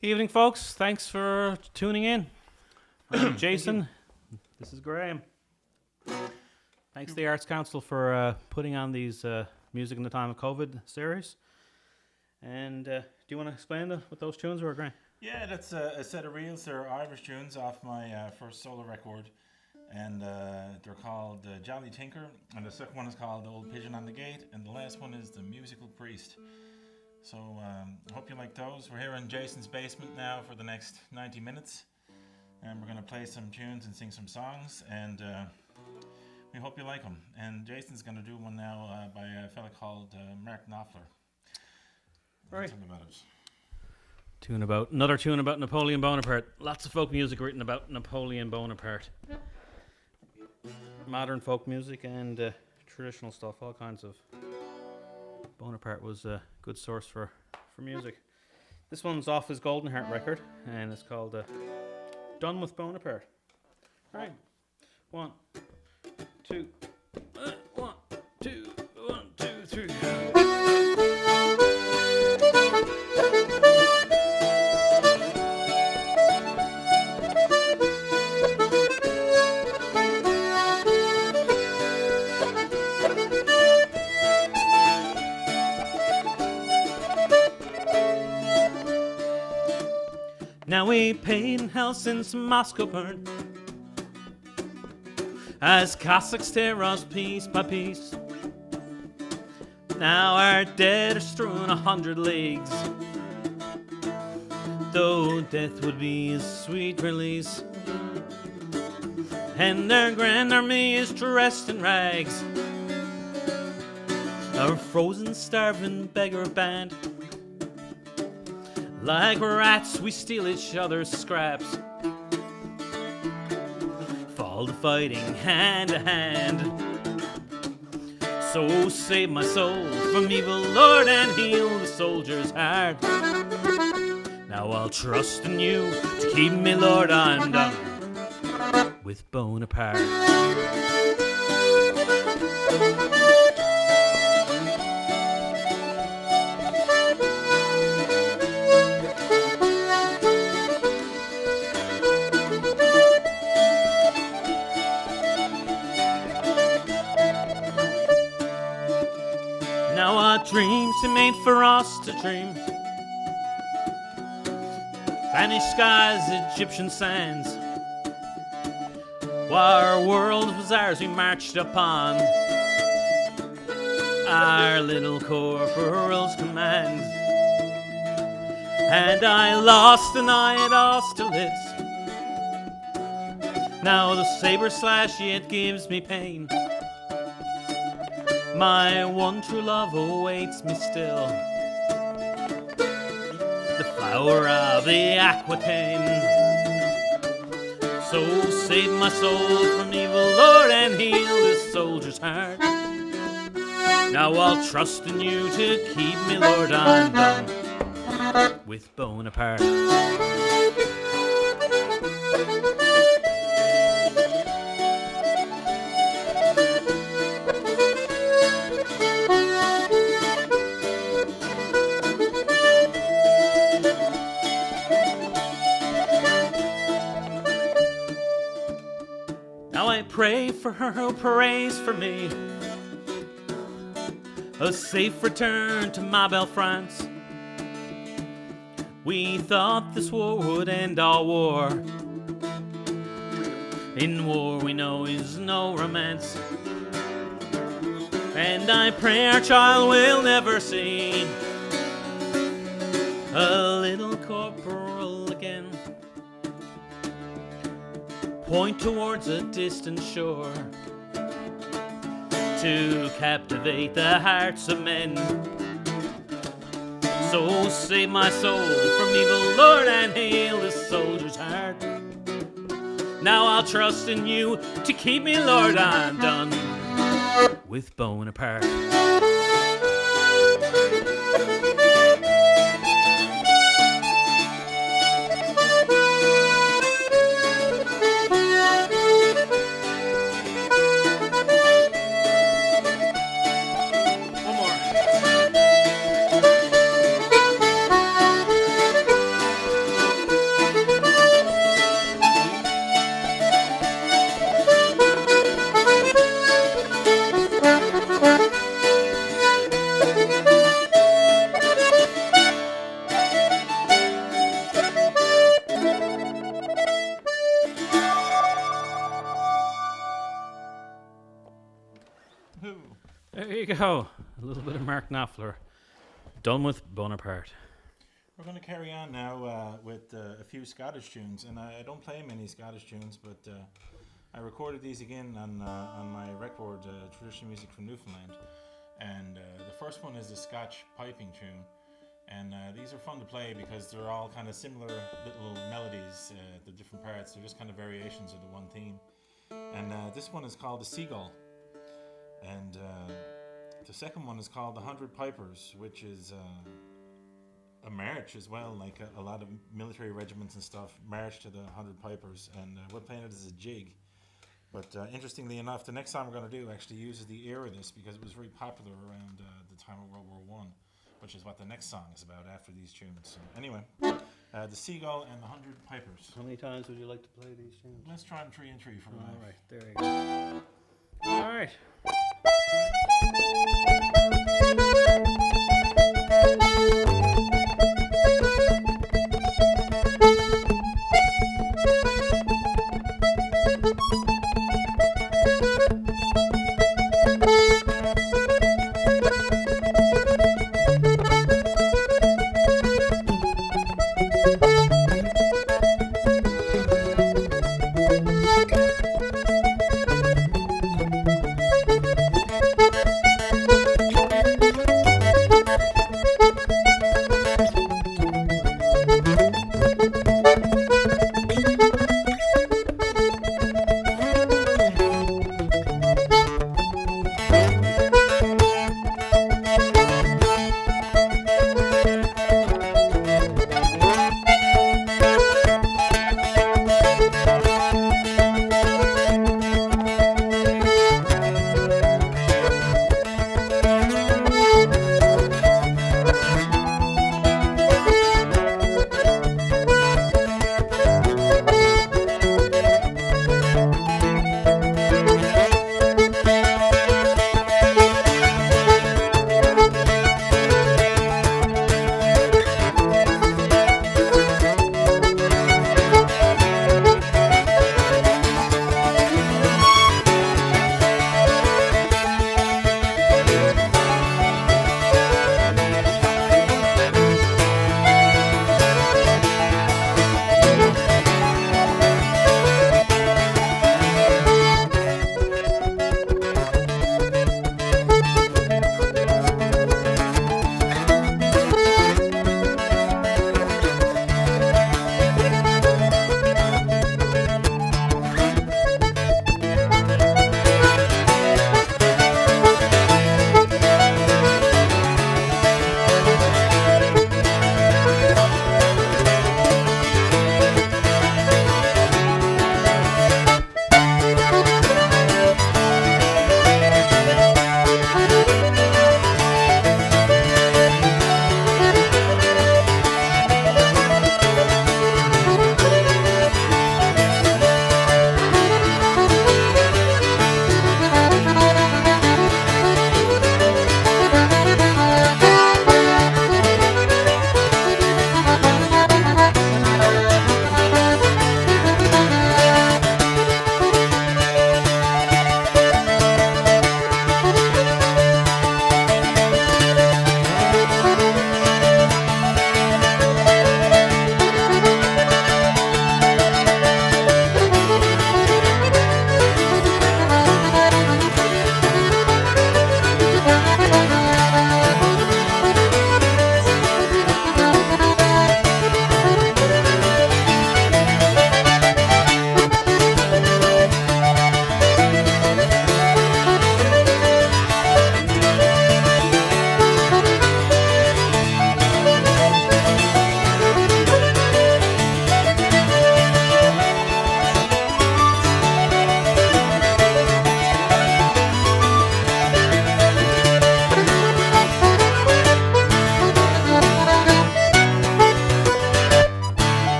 Evening, folks. Thanks for tuning in. I'm Jason. This is Graham. Thanks to the Arts Council for putting on these Music in the Time of COVID series. And do you want to explain what those tunes were, Graham? Yeah, that's a set of reels. They're Irish tunes off my first solo record. And they're called Jolly Tinker. And the second one is called The Old Pigeon on the Gate. And the last one is The Musical Priest. So I hope you like those. We're here in Jason's basement now for the next 90 minutes. And we're going to play some tunes and sing some songs. And we hope you like them. And Jason's going to do one now by a fella called Mark Knopfler. Right. Tell me about it. Another tune about Napoleon Bonaparte. Lots of folk music written about Napoleon Bonaparte. Modern folk music and traditional stuff, all kinds of. Bonaparte was a good source for music. This one's off his Golden Heart record, and it's called Done with Bonaparte. All right. 1, 2, 1, 2, 1, 2, 3. Now we paid in hell since Moscow burned, as Cossacks tear us piece by piece. Now our dead are strewn 100 leagues, though death would be a sweet release. And their grand army is dressed in rags, our frozen, starving beggar band. Like rats, we steal each other's scraps. Fall to fighting hand to hand. So save my soul from evil, Lord, and heal the soldier's heart. Now I'll trust in you to keep me, Lord, I'm done with Bonaparte. Now our dreams are made for us to dream. Spanish skies, Egyptian sands. While our world was ours, we marched upon our little corporal's command. And I lost and I had Austerlitz. Now the saber slash yet gives me pain. My one true love awaits me still, the flower of the Aquitaine. So save my soul from evil, Lord, and heal this soldier's heart. Now I'll trust in you to keep me, Lord, I'm done with Bonaparte. Pray for her who prays for me, a safe return to my belle France. We thought this war would end our war. In war we know is no romance, and I pray our child will never see a little corporal again. Point towards a distant shore to captivate the hearts of men. So save my soul from evil, Lord, and heal this soldier's heart. Now I'll trust in you to keep me, Lord, I'm done with Bonaparte. There you go. A little bit of Mark Knopfler. Done with Bonaparte. We're going to carry on now with a few Scottish tunes, and I don't play many Scottish tunes, but I recorded these again on my record, Traditional Music from Newfoundland, and the first one is a Scotch piping tune, and these are fun to play because they're all kind of similar little melodies, the different parts, they're just kind of variations of the one theme, and this one is called The Seagull, and the second one is called The 100 Pipers, which is a march as well, like a lot of military regiments and stuff march to the 100 Pipers, and we're playing it as a jig. But interestingly enough, the next song we're going to do actually uses the era of this because it was very popular around the time of World War I, which is what the next song is about after these tunes. So anyway, The Seagull and the 100 Pipers. How many times would you like to play these tunes? Let's try them 3 and 3 for live. All right, there you go. All right.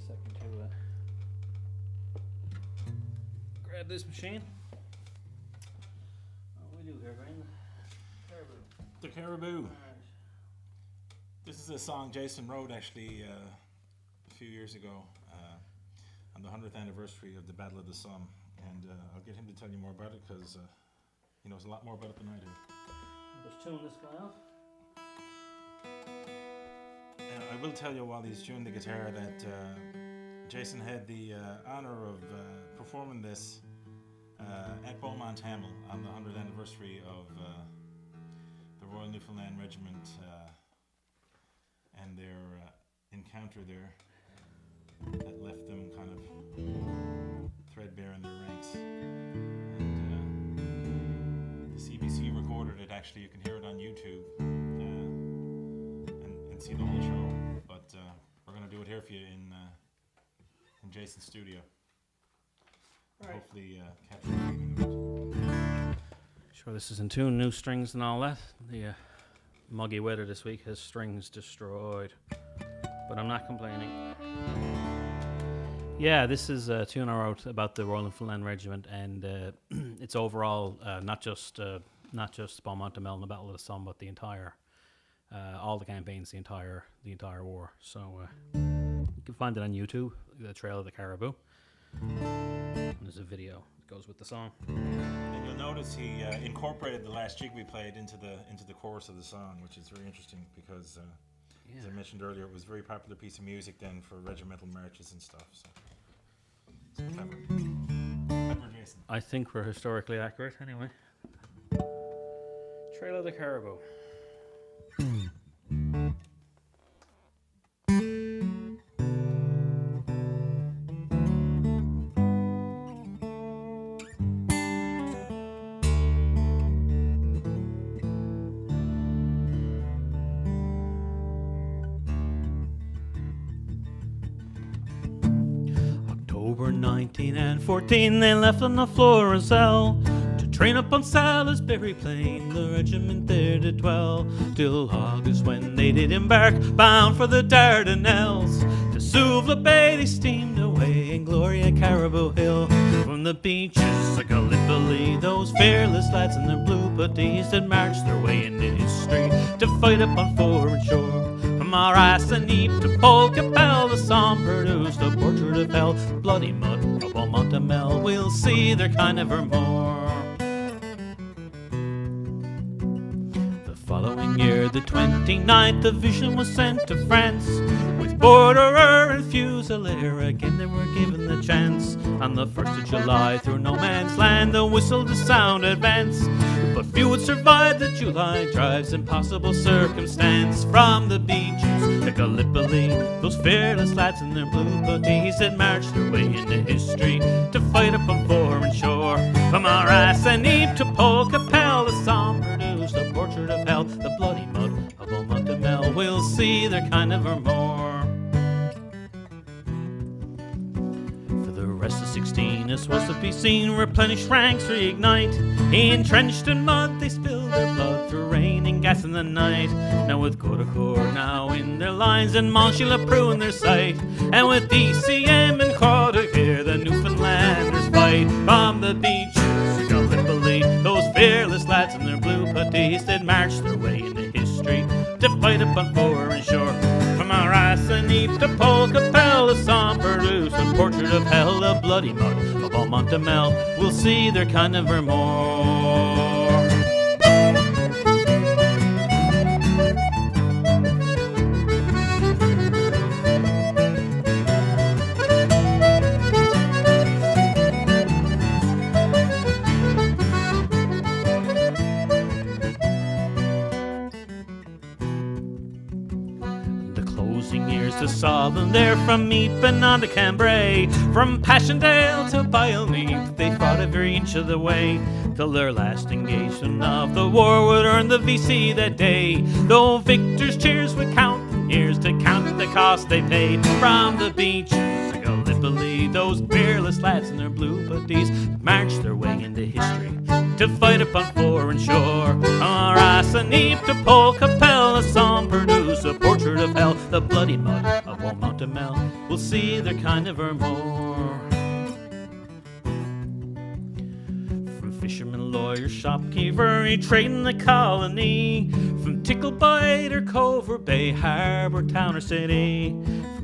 second to grab this machine. What do we do here, Brian? Caribou. The Caribou. Right. This is a song Jason wrote actually a few years ago on the 100th anniversary of the Battle of the Somme. And I'll get him to tell you more about it because he knows a lot more about it than I do. Just tune this guy off. I will tell you while he's tuned the guitar that Jason had the honor of performing this at Beaumont Hamel on the 100th anniversary of the Royal Newfoundland Regiment and their encounter there that left them kind of threadbare in their ranks. And the CBC recorded it. Actually, you can hear it on YouTube and see the whole show. But we're going to do it here for you in Jason's studio. Right. Hopefully capture the feeling of it. Sure, this is in tune, new strings and all that. The muggy weather this week has strings destroyed, but I'm not complaining. Yeah, this is a tune I wrote about the Royal Newfoundland Regiment, and it's overall not just Beaumont and the Battle of the Somme, but the entire, all the campaigns, the entire war. So you can find it on YouTube, the Trail of the Caribou. And there's a video that goes with the song. And you'll notice he incorporated the last jig we played into the chorus of the song, which is very interesting because, as I mentioned earlier, it was a very popular piece of music then for regimental marches and stuff. So it's clever. Clever, Jason. I think we're historically accurate anyway. Trail of the Caribou. October 1914, they left on the Florizel to train up on Salisbury Plain, the regiment there to dwell, till August when they did embark, bound for the Dardanelles. To Suvla Bay they steamed away, in glory at Caribou Hill. From the beaches of Gallipoli, those fearless lads in their blue puttees had marched their way into history to fight upon foreign shore. From ArtsNL to Polkapel, the Somme produced a portrait of hell. The bloody mud of Beaumont we'll see their kind evermore. The following year, the 29th Division was sent to France, with Borderer and Fusilier. Again they were given the chance. On the 1st of July, through no man's land, the whistle to sound advance. But few would survive the July drive's impossible circumstance. From the beaches to Gallipoli, those fearless lads in their blue puttees had marched their way into history to fight upon foreign shore. From ArtsNL to Polkapel, the Somme produced a portrait of hell. The bloody mud of Beaumont we'll see their kind evermore. For the rest of 16, this was to be seen. Replenished ranks reignite. Entrenched in mud, they spilled their blood through rain and gas in the night. Now with Codecourt now in their lines, and Monchy-le-Preux in their sight, and with DCM and Croix-de-Guerre, the Newfoundlanders fight. From the beaches of Gallipoli, those fearless lads in their blue puttees did march their way into history to fight upon foreign shore. From ArtsNL to Polkapel, the Somme produced a portrait of hell. The bloody mud of Beaumont we'll see their kind evermore. To Southern there, from Meapen on to Cambrai, from Passchendaele to Bioneath, they fought every inch of the way, till their last engagement of the war would earn the VC that day. Though victors' cheers would count the years to count the cost they paid. From the beaches of Gallipoli, those fearless lads in their blue puttees marched their way into history to fight upon foreign shore. Our ass and heap to Paul Capel, a song produce a portrait of hell. The bloody mud of Old Montemel will see their kind evermore. From fisherman, lawyer, shopkeeper, he trade in the colony. From Ticklebiter, Cove or Bay, harbour, town or city.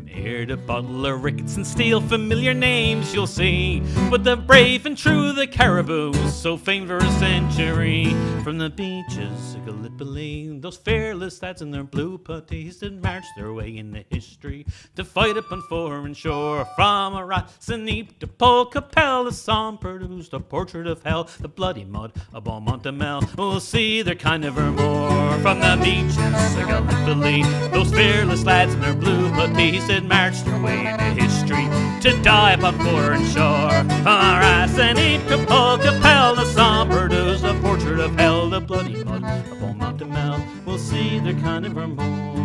Here to Butler, Ricketts and Steele, familiar names you'll see. But the brave and true, the Caribou, so famed for a century. From the beaches of Gallipoli, those fearless lads in their blue puttees that marched their way into history to fight upon foreign shore. From Arassaneep to Paul Capel, the song produced a portrait of hell. The bloody mud of Bon Montemel will see their kind evermore. From the beaches of Gallipoli, those fearless lads in their blue puttees that marched their way into history to die upon foreign shore. Arassaneep to Paul Capel, the song produced a portrait of hell. The bloody mud of Bon Montemel will see their kind evermore.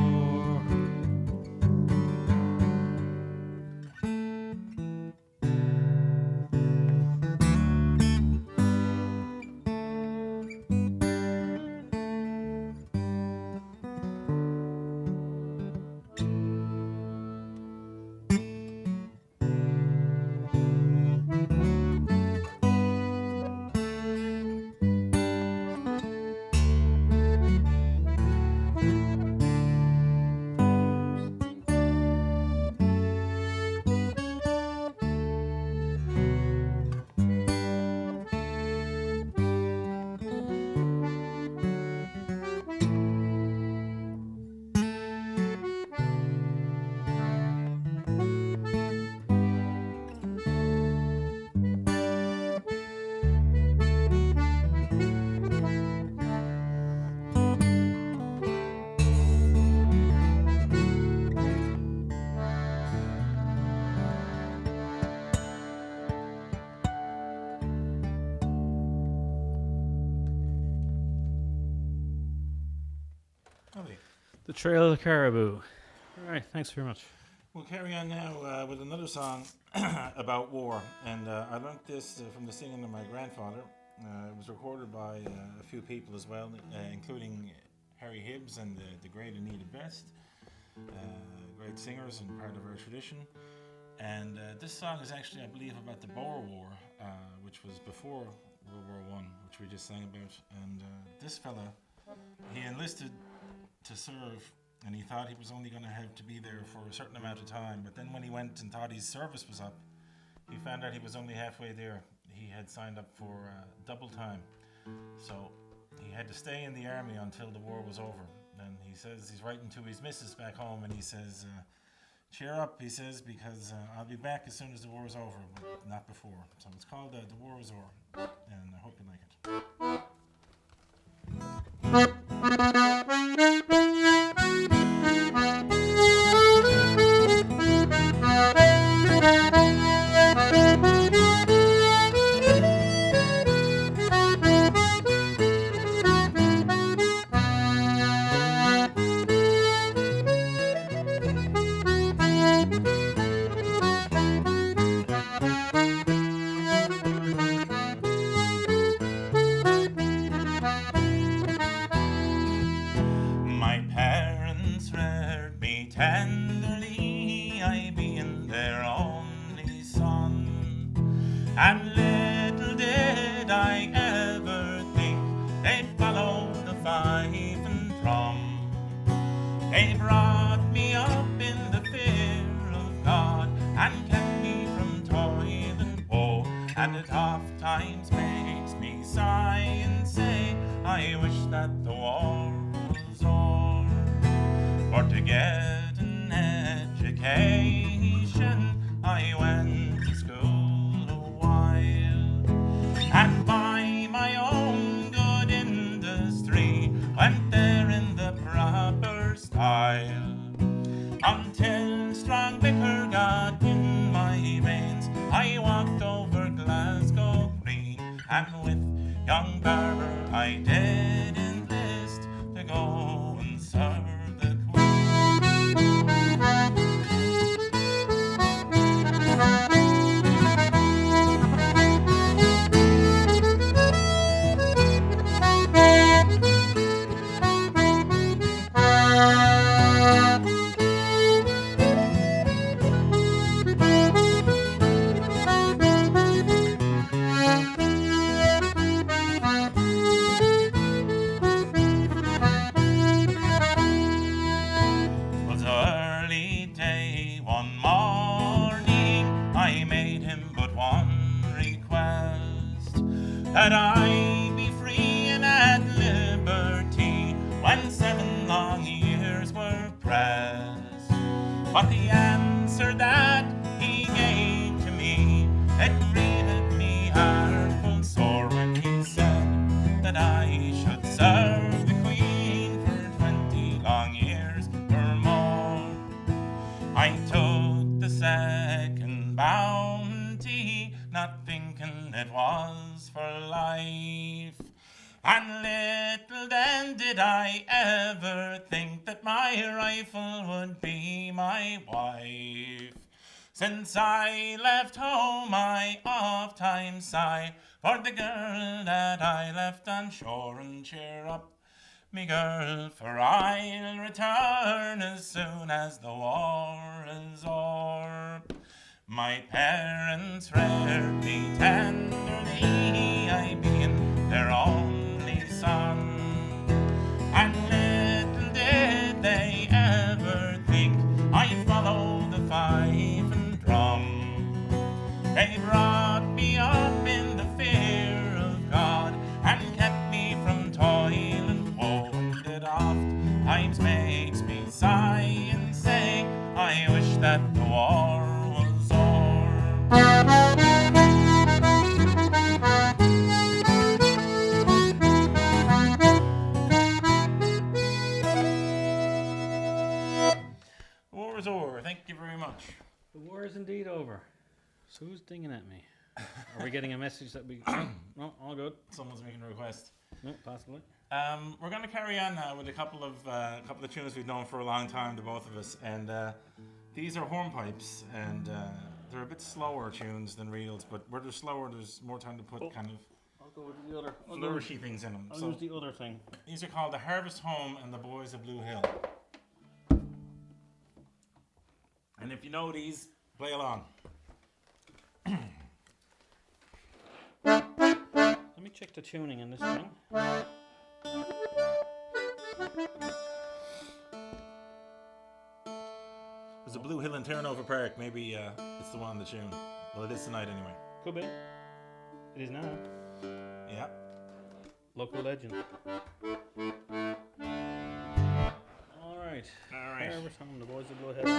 The Trail of the Caribou. All right, thanks very much. We'll carry on now with another song about war, and I learnt this from the singing of my grandfather. It was recorded by a few people as well, including Harry Hibbs and the great Anita Best, great singers and part of our tradition. And this song is actually, I believe, about the Boer War, which was before World War I, which we just sang about. And this fella, he enlisted to serve, and he thought he was only going to have to be there for a certain amount of time. But then when he went and thought his service was up, he found out he was only halfway there. He had signed up for double time. So he had to stay in the army until the war was over. And he says, he's writing to his missus back home, and he says, cheer up, he says, because I'll be back as soon as the war is over, but not before. So it's called The War Is O'er, and I hope you like it. Tenderly, I being their only son, and little did I ever think they'd follow the fife and drum. They brought me up in the fear of God and kept me from toil and woe, and the tough times makes me sigh and say, I wish that the war was o'er. For to get education, I went to school a while, and by my own good industry went there in the proper style, until strong liquor got in my veins. I walked over Glasgow Green, and with young Barber I did enlist to go and serve the Queen. that I be free and at liberty when 7 long years were pressed. But the answer that he gave to me, it grieved me heart full sore when he said that I should serve the Queen for 20 long years or more. I took the second bounty, not thinking it was for life. And little then did I ever think that my rifle would be my wife. Since I left home I oft times sigh for the girl that I left on shore, and cheer up, me girl, for I'll return as soon as the war is o'er. My parents reared me tenderly, I being their only son, and little did they ever think I'd follow the fife and drum. They brought me up in the fear of God and kept me from toil and woe, and it oft times makes me sigh and say I wish that the war was o'er. The war is over. Thank you very much. The war is indeed over. So who's dinging at me? Are we getting a message that we... No, all good. Someone's making a request. No, possibly. We're going to carry on now with a couple of tunes we've known for a long time, the both of us, and these are hornpipes, and they're a bit slower tunes than reels, but where they're slower, there's more time to put kind of I'll go with the other. flourishy things in them. I'll So use the other thing. these are called The Harvest Home and The Boys of Blue Hill. And if you know these, play along. Let me check the tuning in this thing. There's a Blue Hill in Turnover Park. Maybe it's the one on the tune. Well, it is tonight anyway. Could be. It is now. Yeah. Local legend. All right. Harvest Home, The Boys of Blue Hill.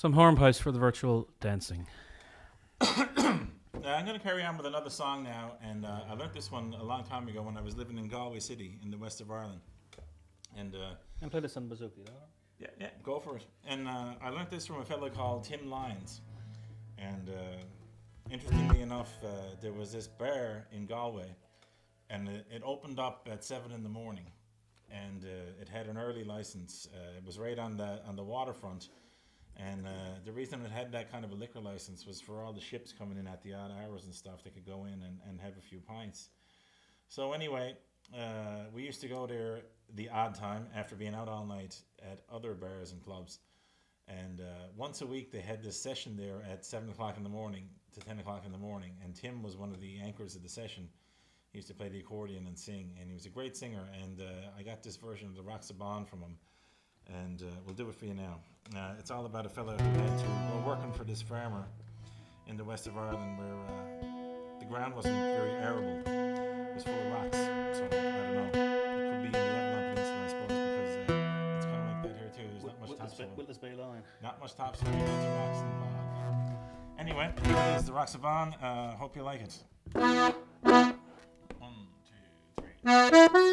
Some hornpipes for the virtual dancing. I'm going to carry on with another song now, and I learnt this one a long time ago when I was living in Galway City in the west of Ireland. And play this on bouzouki, though. yeah, go for it. And I learnt this from a fellow called Tim Lyons. And interestingly enough, there was this bar in Galway, and it opened up at 7 in the morning, and it had an early license. It was right on the waterfront. And the reason it had that kind of a liquor license was for all the ships coming in at the odd hours and stuff. They could go in and have a few pints. So anyway, we used to go there the odd time after being out all night at other bars and clubs. And once a week they had this session there at 7 o'clock in the morning to 10 o'clock in the morning. And Tim was one of the anchors of the session. He used to play the accordion and sing. And he was a great singer. And I got this version of the Roxabon from him. And we'll do it for you now. It's all about a fellow who had to go working for this farmer in the west of Ireland where the ground wasn't very arable. It was full of rocks. So, I don't know. It could be in the Avalon Peninsula, I suppose, because it's kind of like that here too. There's not much topsoil. Willis Bay line. Not much topsoil, lots of rocks and bog. Anyway, here is the Roxabon. Hope you like it. 1, 2, 3.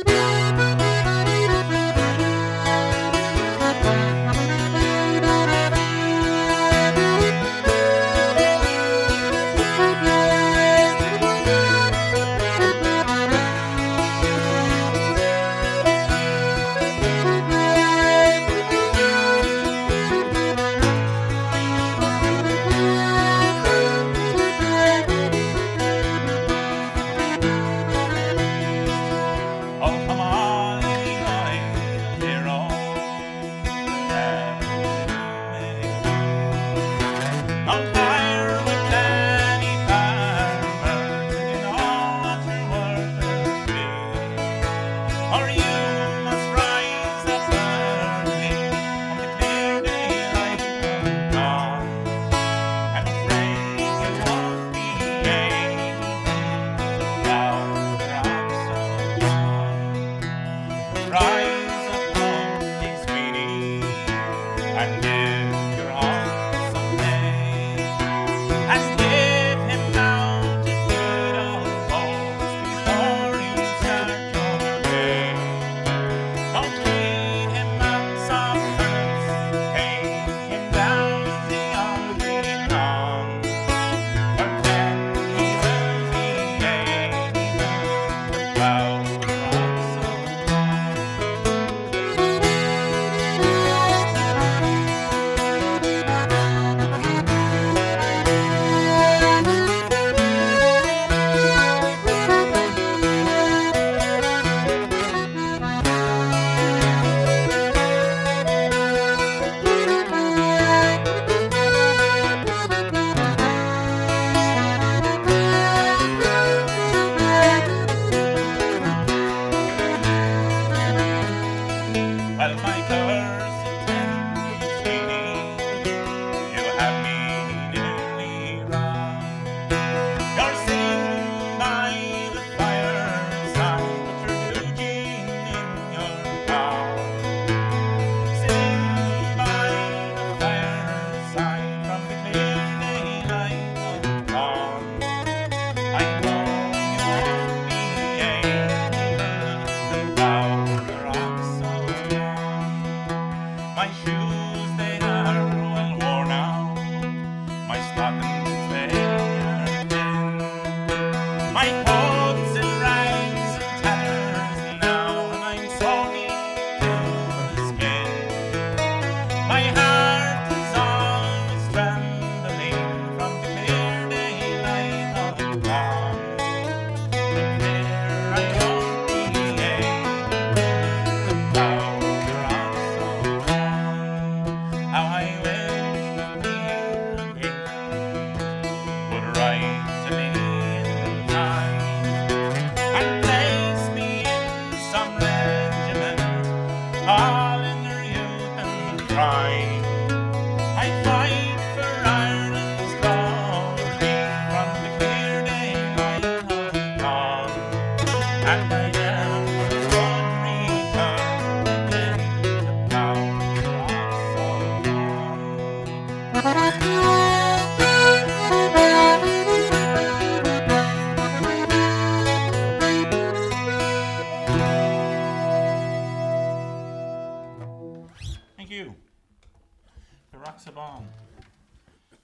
rocks a bong.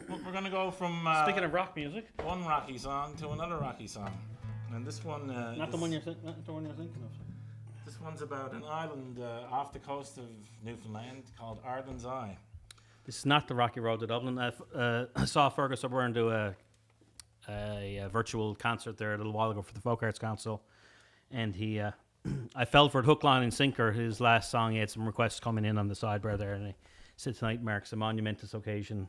Well, we're gonna go from Speaking of rock music, one rocky song to another rocky song, and this one not the one you're thinking of. This one's about an island off the coast of Newfoundland called Ireland's Eye. This is not the Rocky Road to Dublin. I saw Fergus O'Byrne do a virtual concert there a little while ago for the Folk Arts Council, and he I fell for it hook, line and sinker. His last song, he had some requests coming in on the sidebar there, and he said tonight marks a monumentous occasion.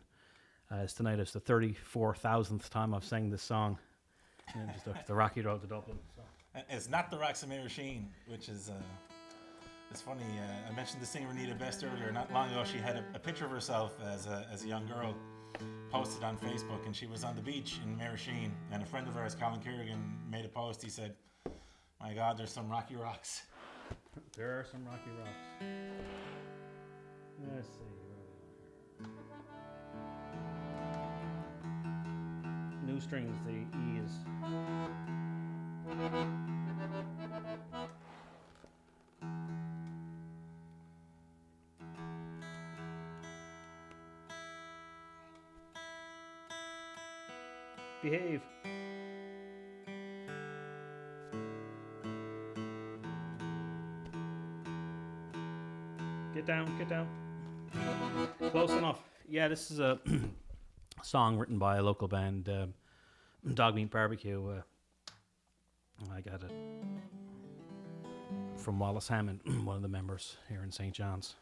As tonight is the 34,000th time I've sang this song. And just the Rocky Road to Dublin. So. It's not the Roxamere Machine, which is it's funny. I mentioned the singer Anita Best earlier. Not long ago, she had a picture of herself as a young girl posted on Facebook, and she was on the beach in Maraschine. And a friend of ours, Colin Kerrigan, made a post. He said, "My God, there's some rocky rocks." There are some rocky rocks. Let's see. New strings, the E is. Behave. Get down. Close enough. Yeah, this is a song written by a local band, Dog Meat Barbecue. I got it from Wallace Hammond, one of the members here in St. John's,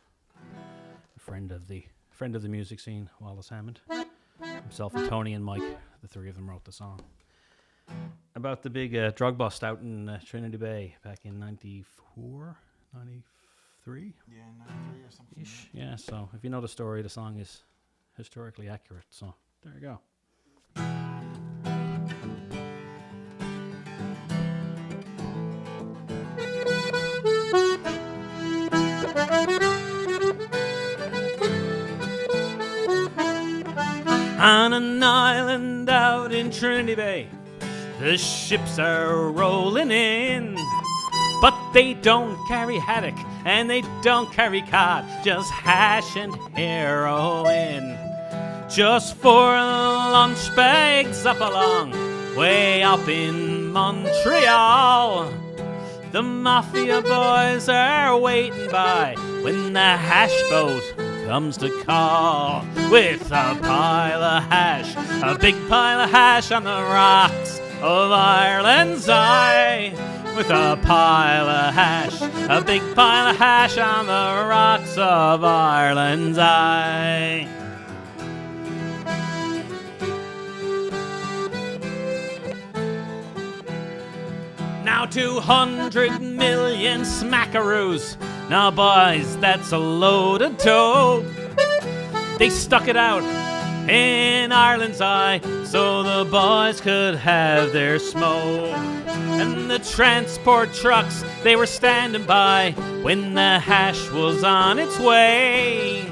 a friend of the music scene, Wallace Hammond. Himself and Tony and Mike, the three of them wrote the song about the big drug bust out in Trinity Bay back in 94, 93? Yeah, 93 or something. Ish. Yeah, so if you know the story, the song is historically accurate. So there you go. On an island out in Trinity Bay, the ships are rolling in, but they don't carry haddock and they don't carry cod, just hash and heroin. Just 4 lunch bags up along, way up in Montreal. The mafia boys are waiting by when the hash boat comes to call, with a pile of hash, a big pile of hash on the rocks of Ireland's Eye. With a pile of hash, a big pile of hash on the rocks of Ireland's Eye. Now 200 million smackaroos. Now boys, that's a load of dope. They stuck it out in Ireland's Eye so the boys could have their smoke. And the transport trucks, they were standing by when the hash was on its way.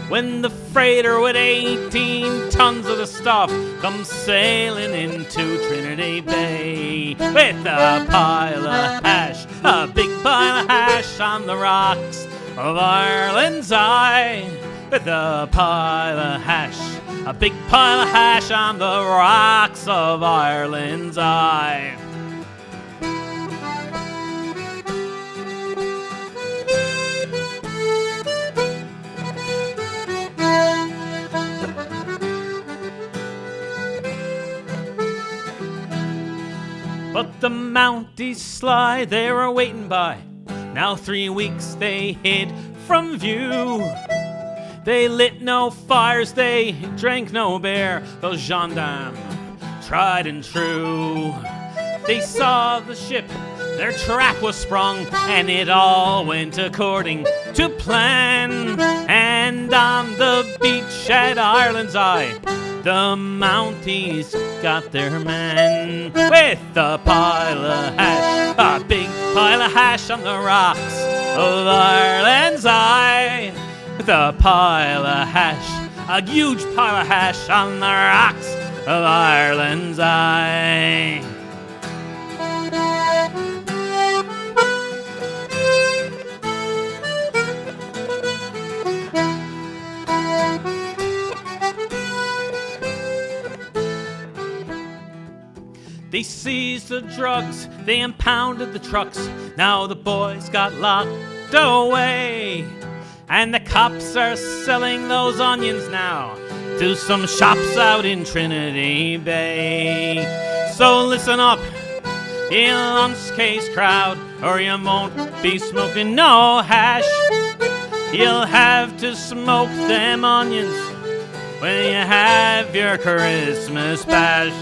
When the freighter with 18 tons of the stuff comes sailing into Trinity Bay, with a pile of hash, a big pile of hash on the rocks of Ireland's Eye. With a pile of hash, a big pile of hash on the rocks of Ireland's Eye. But the Mounties sly, they were waiting by. Now 3 weeks they hid from view. They lit no fires, they drank no beer. Those gendarmes, tried and true. They saw the ship, their trap was sprung, and it all went according to plan. And on the beach at Ireland's Eye, the Mounties got their man. With a pile of hash, a big pile of hash on the rocks of Ireland's Eye. With a pile of hash, a huge pile of hash on the rocks of Ireland's Eye. He seized the drugs, they impounded the trucks. Now the boys got locked away, and the cops are selling those onions now to some shops out in Trinity Bay. So listen up, you lunch case crowd, or you won't be smoking no hash. You'll have to smoke them onions when you have your Christmas bash.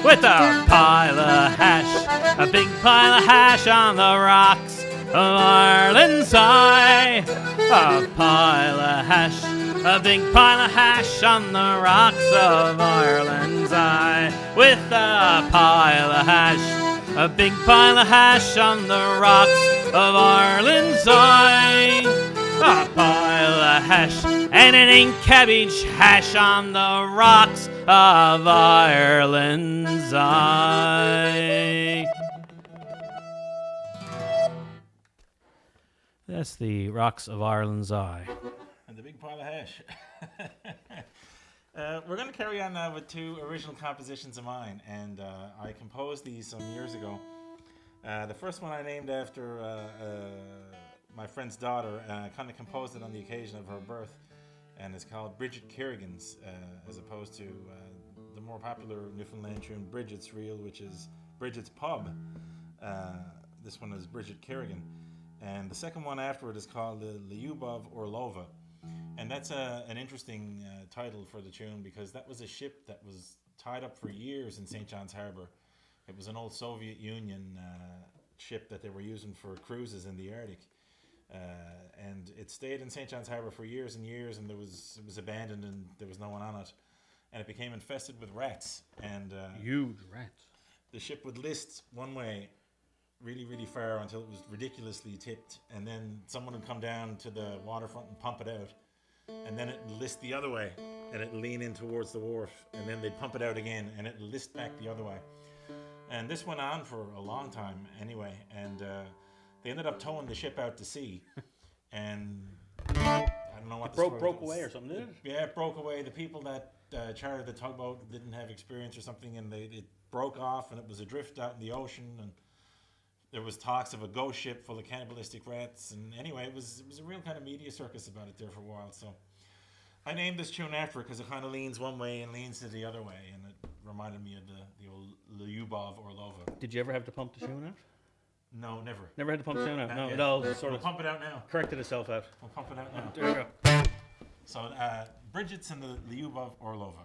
With a pile of hash, a big pile of hash on the rocks of Ireland's eye. A pile of hash, a big pile of hash on the rocks of Ireland's eye. With a pile of hash, a big pile of hash on the rocks of Ireland's eye. A pile of hash and an ink cabbage hash on the rocks of Ireland's eye. That's the rocks of Ireland's eye. And the big pile of hash. We're going to carry on now with two original compositions of mine, and I composed these some years ago. The first one I named after my friend's daughter. I kind of composed it on the occasion of her birth, and it's called Bridgette Kerrigan's, as opposed to the more popular Newfoundland tune Bridgette's Reel, which is Bridgette's Pub. This one is Bridgette Kerrigan. And the second one after it is called the Lyubov Orlova. And that's an interesting title for the tune, because that was a ship that was tied up for years in St. John's Harbour. It was an old Soviet Union ship that they were using for cruises in the Arctic. And it stayed in St. John's Harbour for years and years, and it was abandoned and there was no one on it. And it became infested with rats. And huge rats. The ship would list one way really, really far until it was ridiculously tipped, and then someone would come down to the waterfront and pump it out, and then it'd list the other way, and it'd lean in towards the wharf, and then they'd pump it out again, and it'd list back the other way. And this went on for a long time anyway, and they ended up towing the ship out to sea, and I don't know what the story broke was. away or something, did it? Yeah, it broke away. The people that chartered the tugboat didn't have experience or something, and it broke off, and it was adrift out in the ocean, and there was talks of a ghost ship full of cannibalistic rats, and anyway, it was a real kind of media circus about it there for a while. So I named this tune after it because it kind of leans one way and leans to the other way, and it reminded me of the old Lyubov Orlova. Did you ever have to pump the tune out? No, never. Never had to pump the tune out? No, yet. it all sort We'll of pump it out now. corrected itself out. We'll pump it out now. There you go. So Bridgette's and the Lyubov Orlova.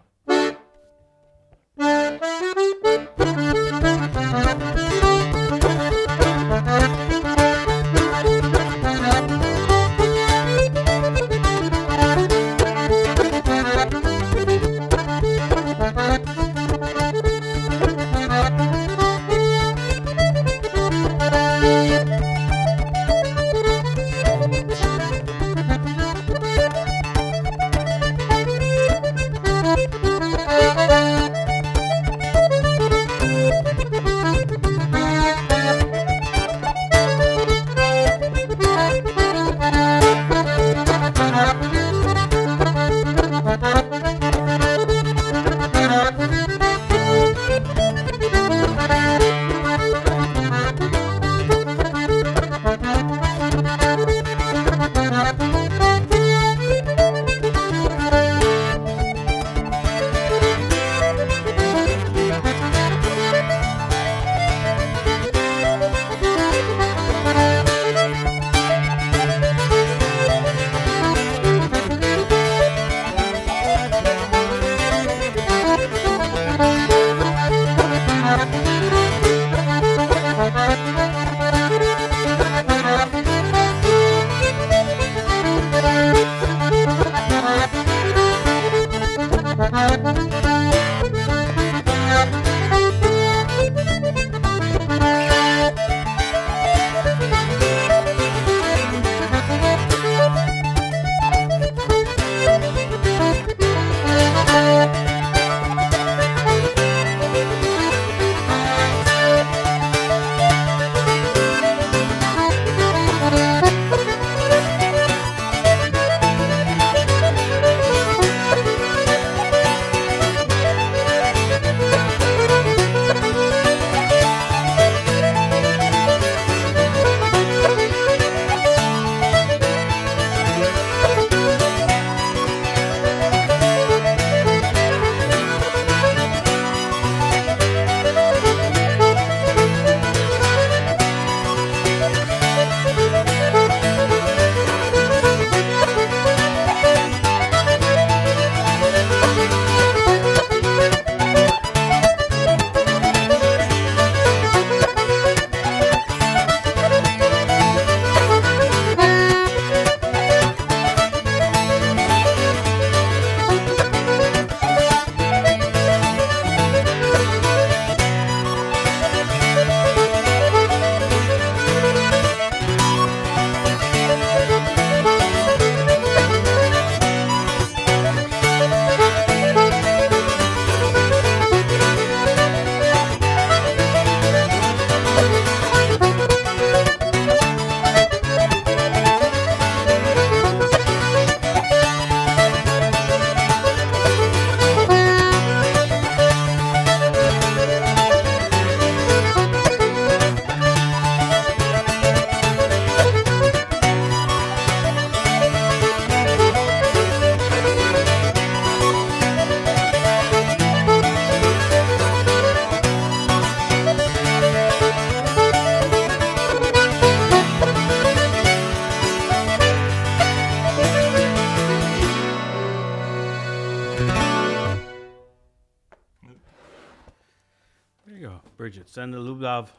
Bridgette. Send a Lubov,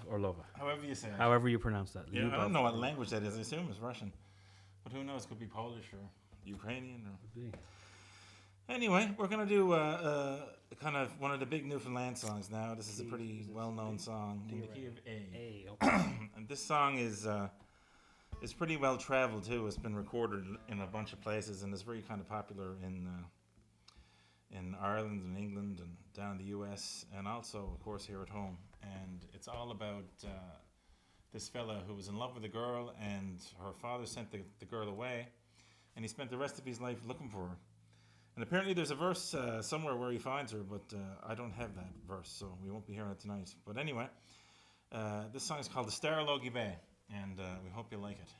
or Lova. However you say it. However you pronounce that. Yeah, I Lubov. don't know what language that is. I assume it's Russian. But who knows? Could be Polish or Ukrainian. Or... Anyway, we're going to do kind of one of the big Newfoundland songs now. This is a pretty well-known song in the key of A. Okay. And this song is pretty well traveled too. It's been recorded in a bunch of places, and it's very kind of popular in Ireland and England and down in the US, and also, of course, here at home. And it's all about this fella who was in love with a girl, and her father sent the girl away, and he spent the rest of his life looking for her. And apparently there's a verse somewhere where he finds her, but I don't have that verse, so we won't be hearing it tonight. But anyway, this song is called the Stereology Bay, and we hope you like it.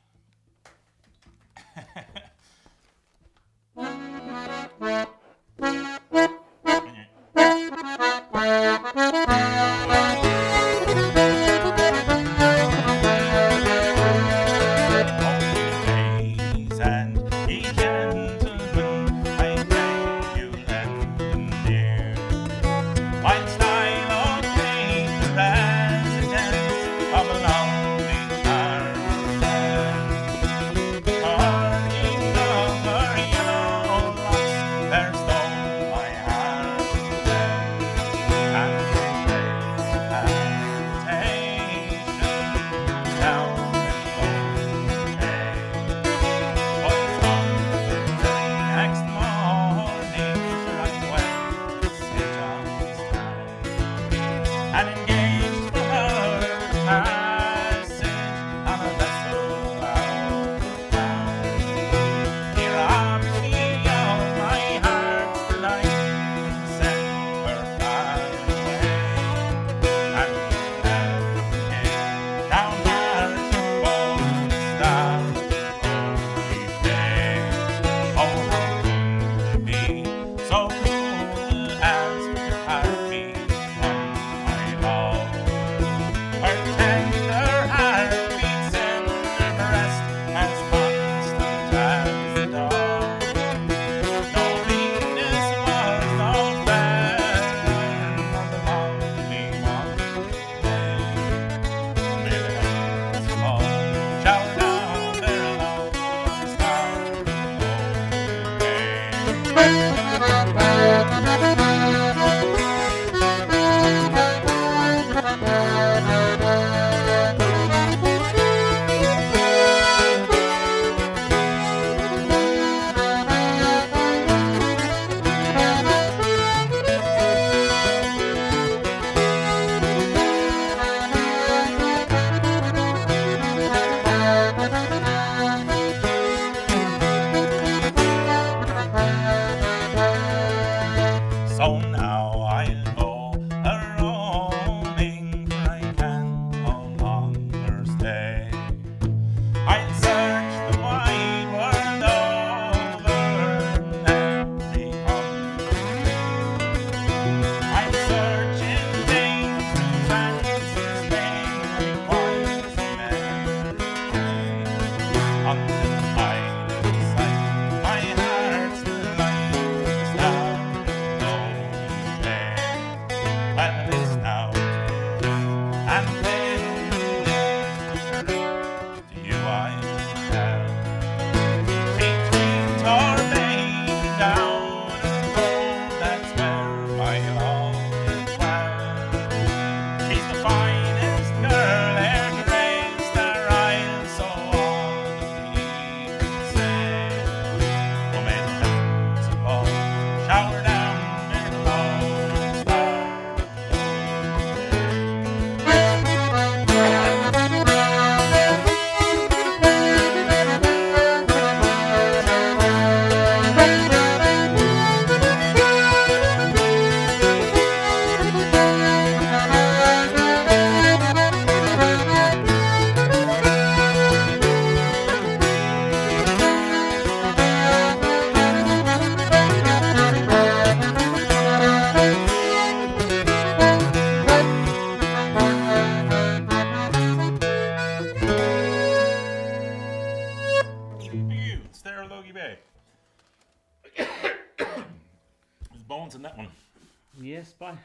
Yes, bye.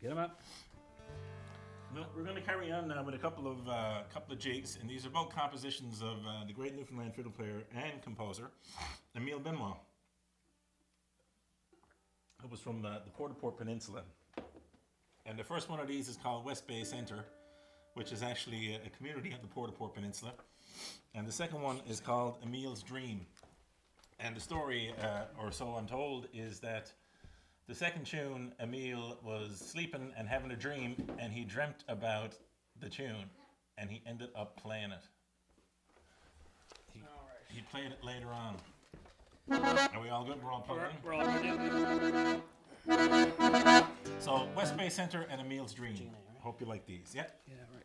Get him up. Well, we're going to carry on now with a couple of jigs, and these are both compositions of the great Newfoundland fiddle player and composer Emile Benoit. It was from the Port-au-Port Peninsula, and the first one of these is called West Bay Centre, which is actually a community of the Port-au-Port Peninsula, and the second one is called Emile's Dream. And the story, or so I'm told, is that the second tune, Emile was sleeping and having a dream, and he dreamt about the tune, and he ended up playing it. He played it later on. Are we all good? We're all plugged in? We're all ready. So, West Bay Centre and Emile's Dream. Hope you like these. Yeah? Yeah, right.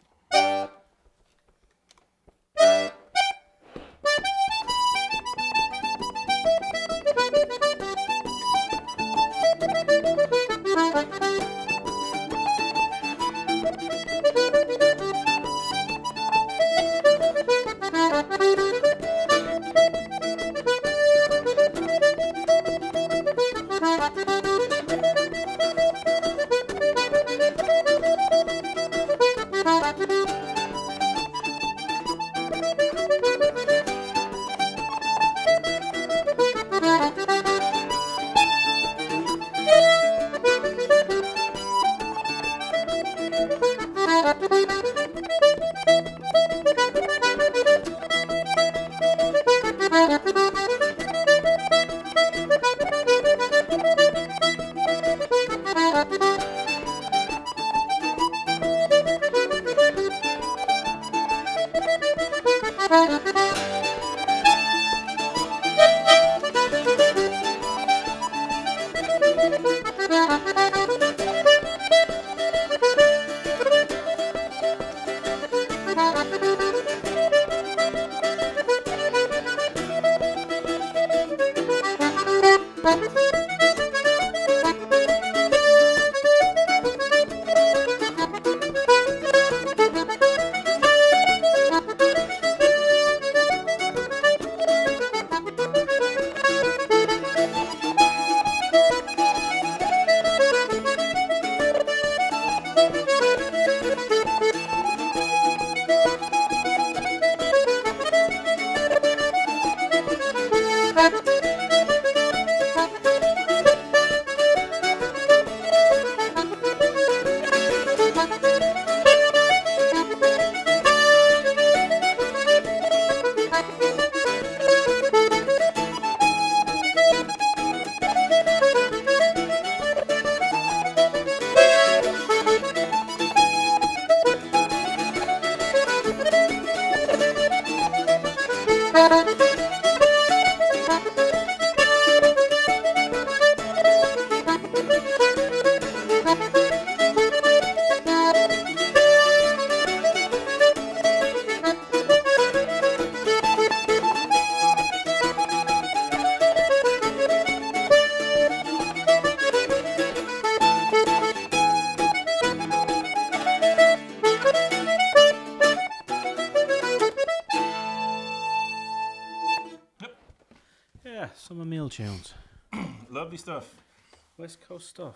Some Emile tunes. Lovely stuff. West Coast stuff.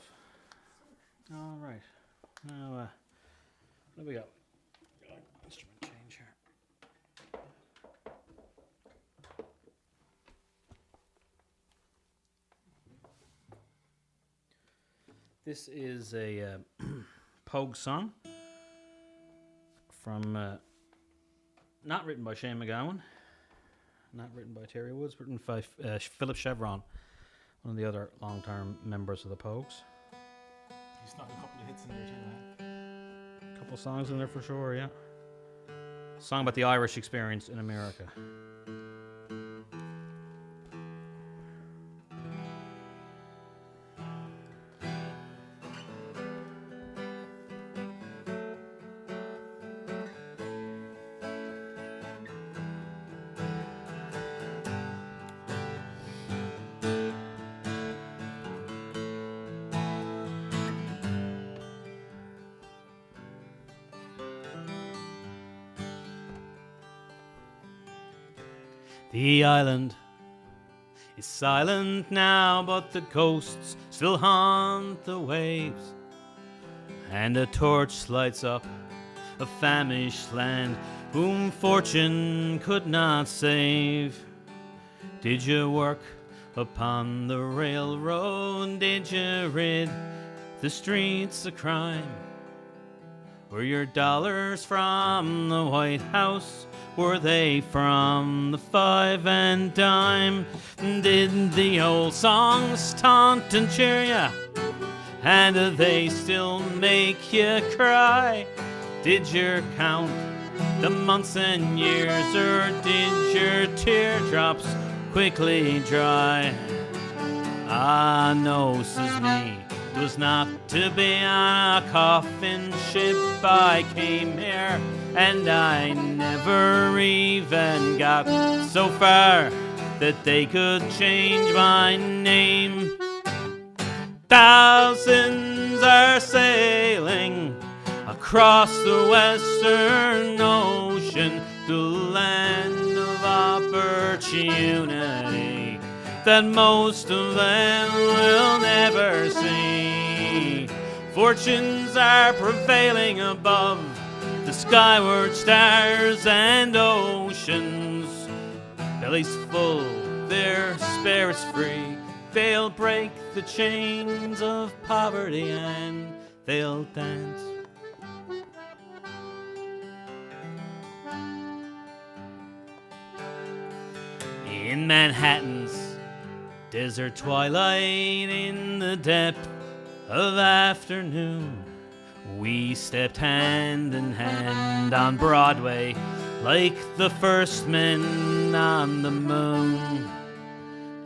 All right. Now, what do we got? Instrument change here. This is a Pogue song from, not written by Shane McGowan, not written by Terry Woods, written by Philip Chevron, one of the other long-term members of the Pogues. He snuck a couple of hits in there too, man. A couple songs in there for sure, yeah. Song about the Irish experience in America. The island is silent now, but the ghosts still haunt the waves, and a torch lights up a famished land whom fortune could not save. Did you work upon the railroad? Did you rid the streets of crime? Were your dollars from the White House? Were they from the five and dime? Did the old songs taunt and cheer ya? And do they still make you cry? Did you count the months and years, or did your teardrops quickly dry? Ah, no, says me, 'twas not to be on a coffin ship I came here, and I never even got so far that they could change my name. Thousands are sailing across the western ocean, the land of opportunity that most of them will never see. Fortunes are prevailing above the skyward stars and oceans. Bellies full, their spirits free. They'll break the chains of poverty and they'll dance. In Manhattan's desert twilight, in the depth of afternoon, we stepped hand in hand on Broadway like the first men on the moon.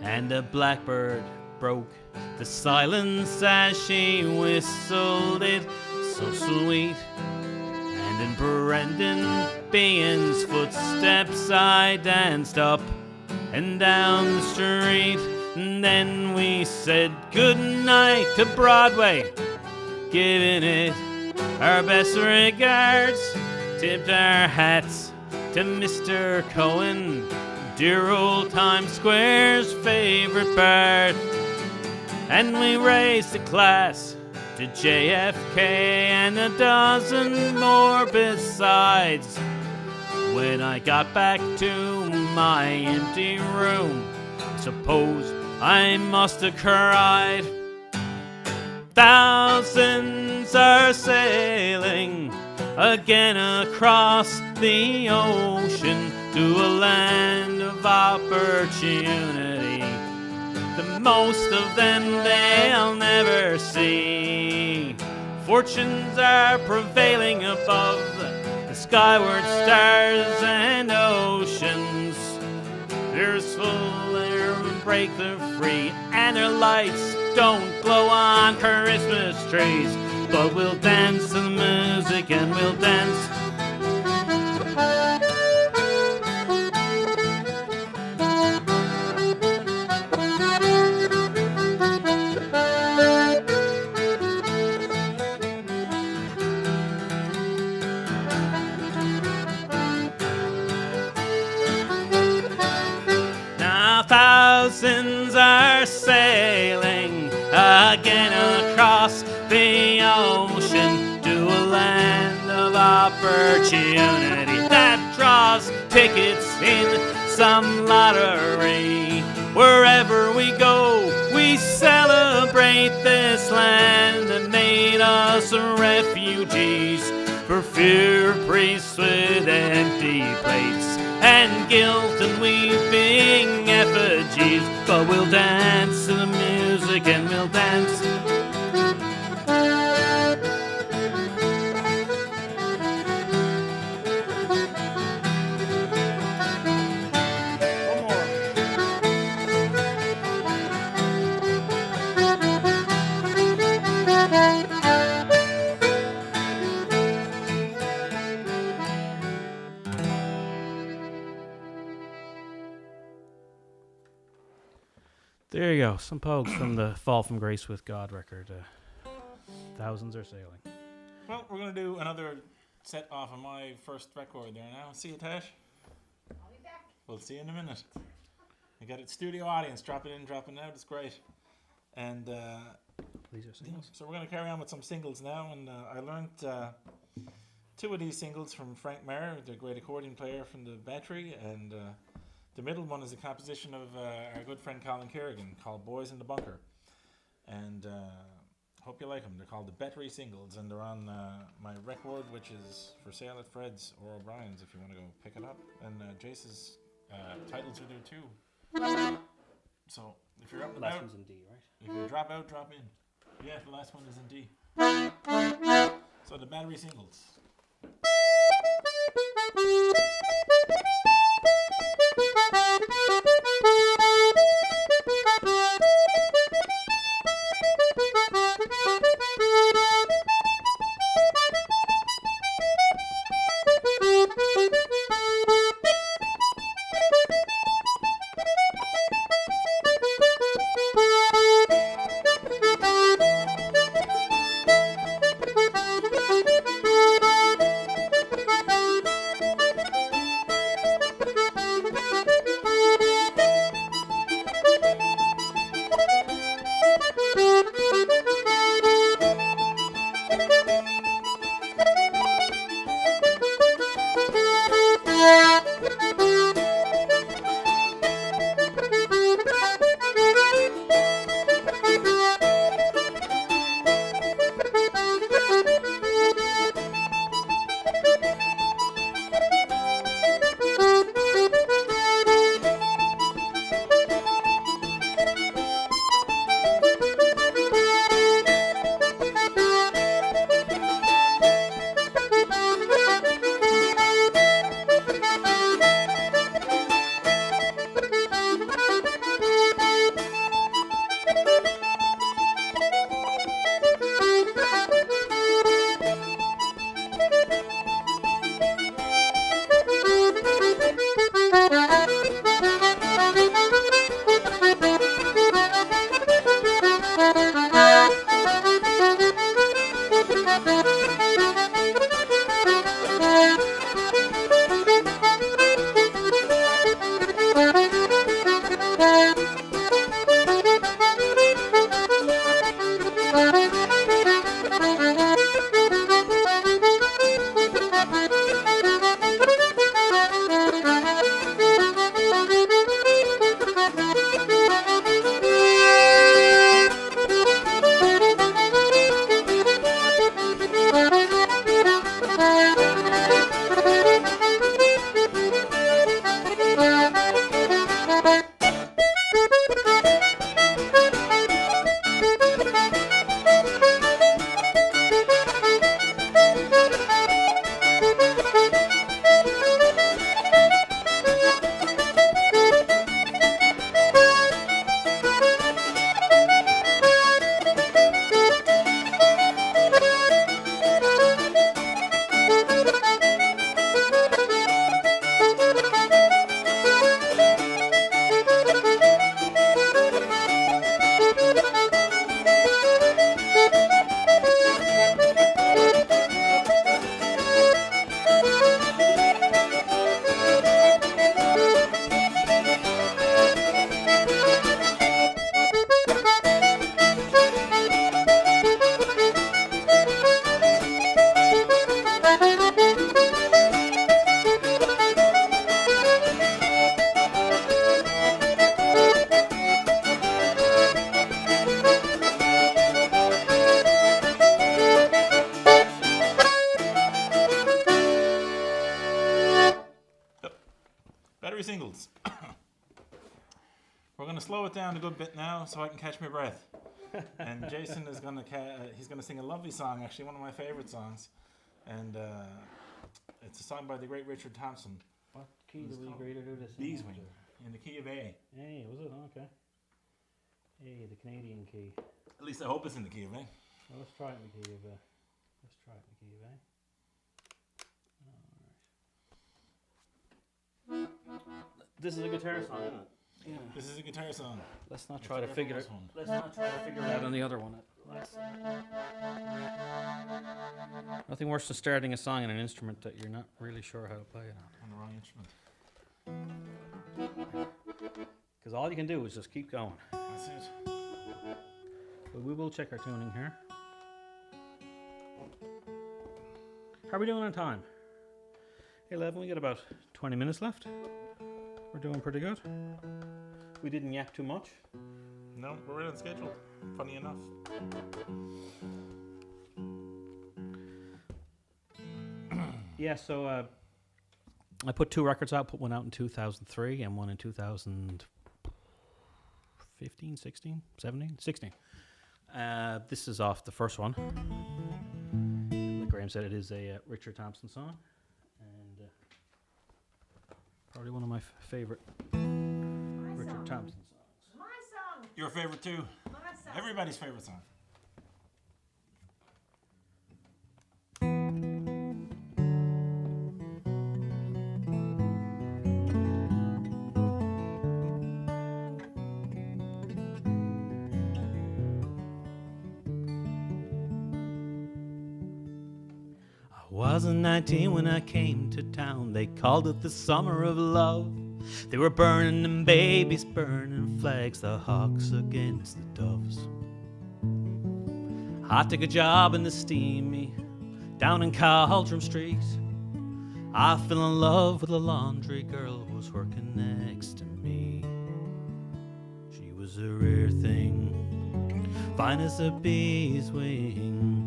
And a blackbird broke the silence as she whistled it so sweet. And in Brendan Behan's footsteps I danced up and down the street. And then we said goodnight to Broadway, giving it our best regards. Tipped our hats to Mr. Cohen, dear old Times Square's favorite part. And we raised a glass to JFK and a dozen more besides. When I got back to my empty room, suppose I must have cried. Thousands are sailing again across the ocean to a land of opportunity. The most of them they'll never see. Fortunes are prevailing above the skyward stars and oceans. There's full air and break the free, and their lights don't glow on Christmas trees. But we'll dance to the music and we'll dance. Now thousands are sailing again across the ocean to a land of opportunity that draws tickets in some lottery. Wherever we go, we celebrate this land that made us refugees for fear of priests with empty plates and guilt and weeping effigies. But we'll dance to the music and we'll dance. There you go. Some pogues from the Fall from Grace with God record. Thousands are sailing. Well, we're going to do another set off of my first record there now. See you, Tash? I'll be back. We'll see you in a minute. We got a studio audience. Drop it in, drop it out. It's great. And These are singles. so we're going to carry on with some singles now. And I learned two of these singles from Frank Maher, the great accordion player from the Battery, and the middle one is a composition of our good friend Colin Kerrigan called Boys in the Bunker. And hope you like them. They're called the Battery Singles, and they're on my record, which is for sale at Fred's or O'Brien's if you want to go pick it up. And Jace's titles are there too. So if you're up and Last out, one's in D, right? if you drop out, drop in. Yeah, the last one is in D. So the Battery Singles. Singles. We're going to slow it down a good bit now so I can catch my breath. And Jason is going to he's going to sing a lovely song, actually one of my favorite songs, and it's a song by the great Richard Thompson. What key do we greater do this? Beeswing, in the key of A. Hey, was it? Okay. Hey, the Canadian key. At least I hope it's in the key of A. Well, let's try it in the key of A. Let's try it in the key of A. Alright. This is a guitar song, isn't it? Yeah. This is a guitar song. Let's not try to figure it. Let's not try to figure it out on the other one. Nothing worse than starting a song in an instrument that you're not really sure how to play it On the wrong instrument. Because all you can do is just keep going. That's it. But we will check our tuning here. How are we doing on time? 11, we got about 20 minutes left. We're doing pretty good. We didn't yap too much. No, we're right on schedule. Funny enough. Yeah, so I put 2 records out. Put one out in 2003 and one in 2015, 16, 17, 16. This is off the first one. Like Graham said, it is a Richard Thompson song. And probably one of my favorite Richard Thompson songs. My song. Your favorite too. My song. Everybody's favorite song. Wasn't 19 when I came to town. They called it the summer of love. They were burning them babies, burning flags, the hawks against the doves. I took a job in the steamy down in Caldrum Street. I fell in love with a laundry girl who was working next to me. She was a rare thing, fine as a bee's wing.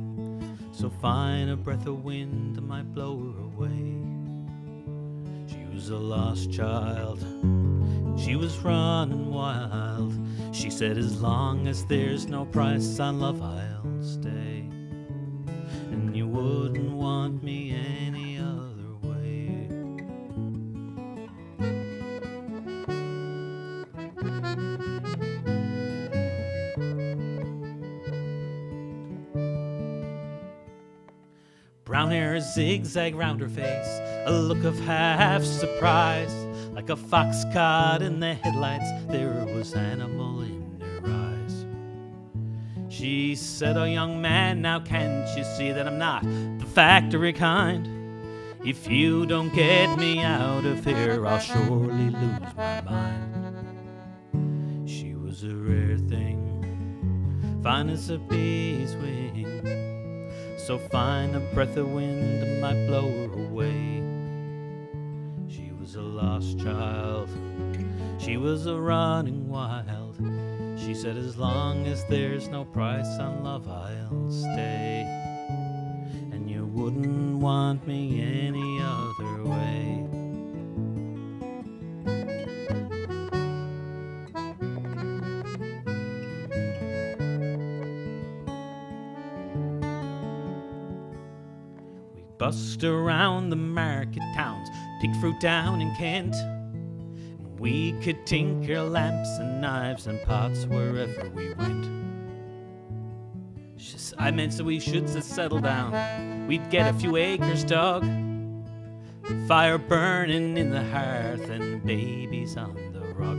So fine a breath of wind might blow her away. She was a lost child, she was running wild. She said, as long as there's no price on love, I'll stay. And you wouldn't want me any other way. Brown hair zigzag round her face, a look of half surprise. Like a fox caught in the headlights, there was animal in her eyes. She said, oh young man, now can't you see that I'm not the factory kind? If you don't get me out of here, I'll surely lose my mind. She was a rare thing, fine as a bee's wing. So fine a breath of wind might blow her away. She was a lost child, she was a running wild. She said, as long as there's no price on love, I'll stay. And you wouldn't want me any other way. Bust around the market towns, pick fruit down in Kent. We could tinker lamps and knives and pots wherever we went. I meant so we should settle down. We'd get a few acres dug, fire burning in the hearth and babies on the rug.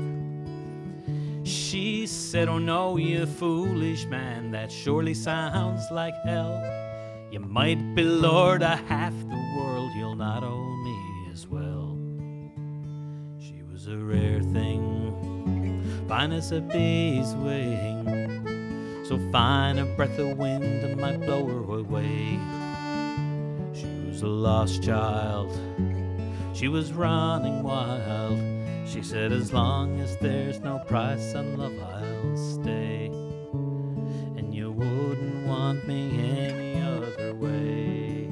She said, oh no, you foolish man, that surely sounds like hell. You might be lord of half the world, you'll not own me as well. She was a rare thing, fine as a bee's wing. So fine a breath of wind might blow her away. She was a lost child, she was running wild. She said, as long as there's no price on love, I'll stay. And you wouldn't want me any other way.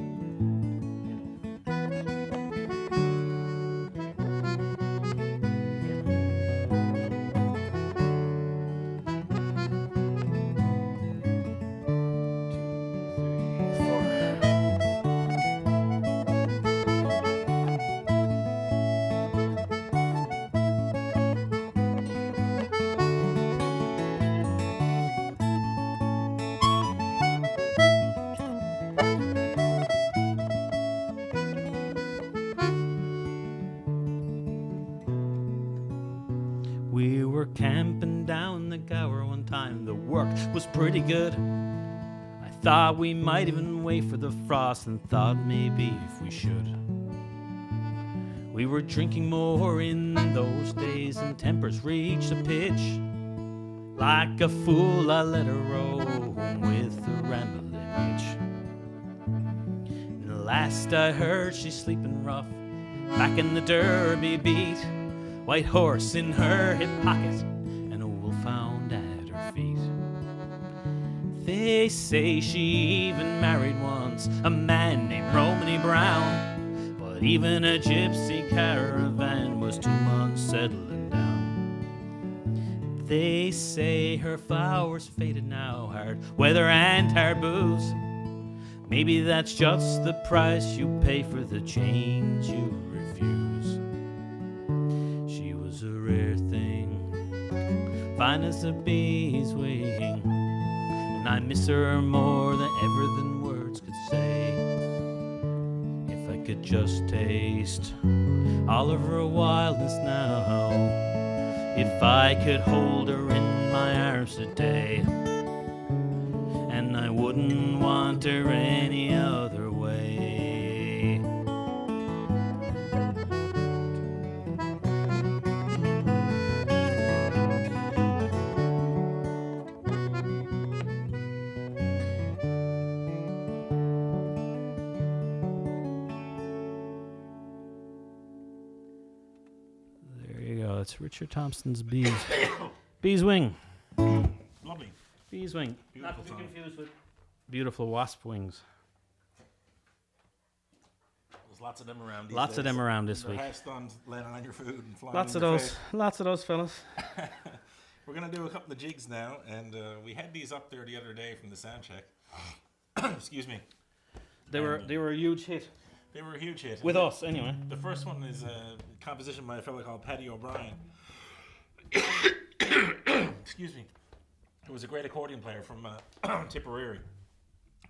We were camping down the Gower one time. The work was pretty good. I thought we might even wait for the frost and thought maybe if we should. We were drinking more in those days and tempers reached a pitch. Like a fool I let her roam with the rambling itch. And last I heard, she's sleeping rough back in the Derby beat. White horse in her hip pocket and a wolfhound at her feet. They say she even married once a man named Romany Brown, but even a gypsy caravan was 2 months settling down. They say her flowers faded now, hard weather and hard booze. Maybe that's just the price you pay for the change you refuse. She was a rare thing, fine as a bee's wing, and I miss her more than ever than words could say. If I could just taste all of her wildness now, if I could hold her in my arms today, and I wouldn't want her any other way. There you go. It's Richard Thompson's Bees. Bees Wing. Lovely. Bees Wing. Beautiful Not to be song. confused with Beautiful Wasp Wings. There's lots of them around these Lots of days. them around this They're week. half stunned, laying on your food and flying Lots in of your those. face. Lots of those fellas. We're going to do a couple of jigs now, and we had these up there the other day from the sound check. Excuse me. They were a huge hit They were a huge hit. with us anyway. The first one is a composition by a fellow called Paddy O'Brien. Excuse me. He was a great accordion player from Tipperary,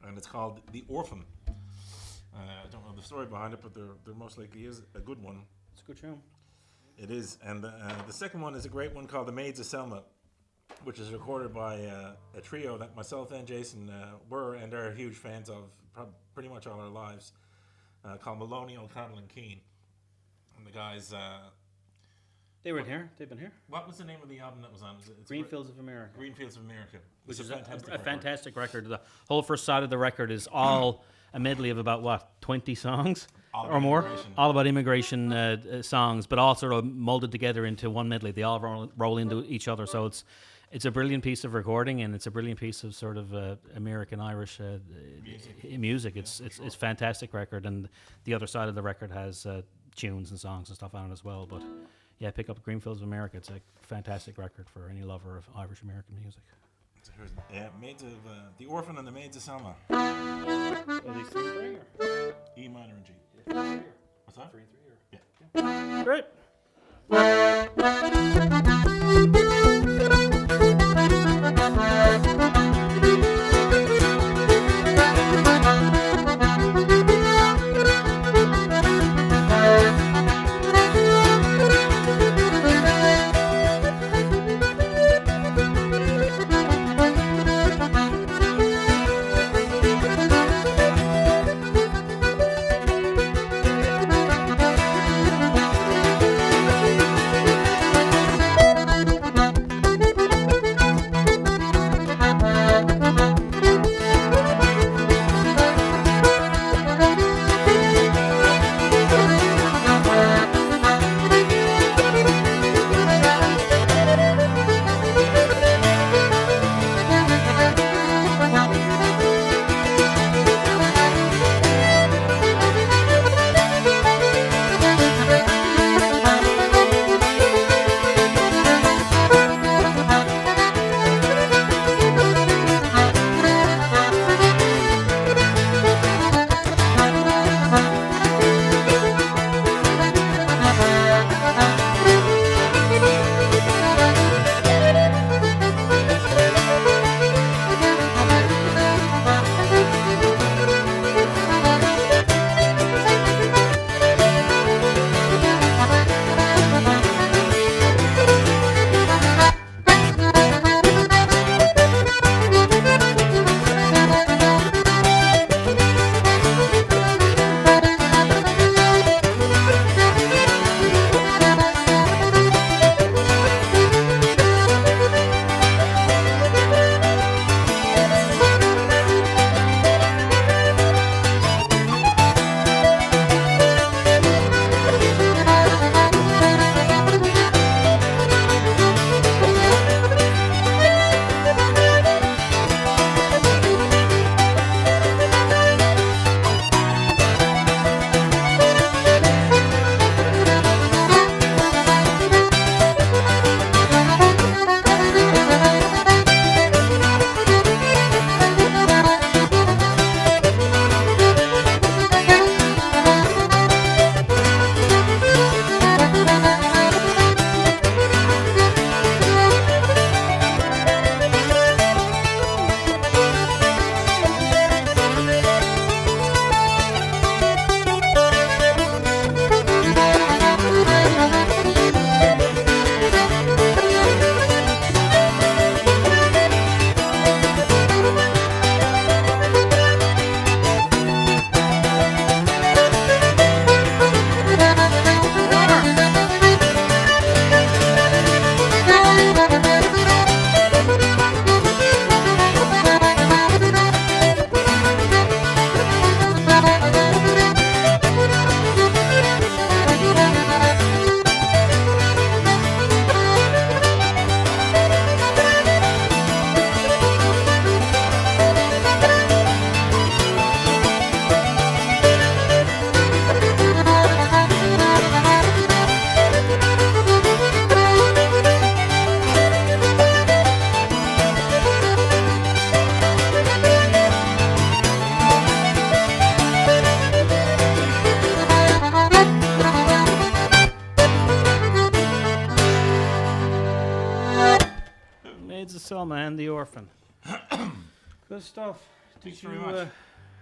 and it's called The Orphan. I don't know the story behind it, but there most likely is a good one. It's a good tune. It is. And the second one is a great one called The Maids of Selma, which is recorded by a trio that myself and Jason were and are huge fans of pretty much all our lives, called Maloney, O'Connell and Keane. And the guys... They were in here. They've been here. what was the name of the album that was on? It's Greenfields of America. Greenfields of America. Which It's is fantastic a record. fantastic record. The whole first side of the record is all a medley of about, 20 songs All or about more? immigration. All about immigration songs, but all sort of molded together into one medley. They all roll into each other. So it's a brilliant piece of recording, and it's a brilliant piece of sort of American-Irish music. It's a fantastic record, and the other side of the record has tunes and songs and stuff on it as well. But yeah, pick up Greenfields of America. It's a fantastic record for any lover of Irish-American music. So here's, Maids of The Orphan and the Maids of Selma. Are these 3-3 or? E minor and G. What's that? 3-3 or? Great. Selma and the Orphan. Good stuff. Thanks very much.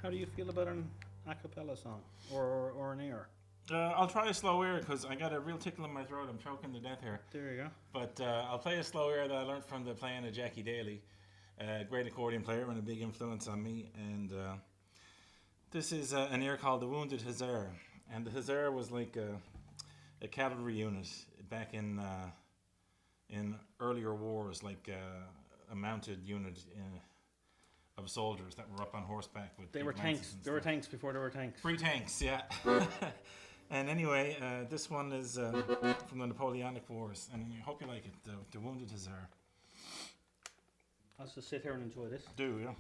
How do you feel about an a cappella song or an air? I'll try a slow air because I got a real tickle in my throat. I'm choking to death here. There you go. But I'll play a slow air that I learned from the playing of Jackie Daly, a great accordion player and a big influence on me. And this is an air called The Wounded Hussar. And the Hussar was like a cavalry unit back in earlier wars, like a mounted unit of soldiers that were up on horseback with. They were tanks. There were tanks before there were tanks. Free tanks, yeah. And anyway, this one is from the Napoleonic Wars, and I hope you like it. The Wounded Hussar. I'll just sit here and enjoy this. Do yeah.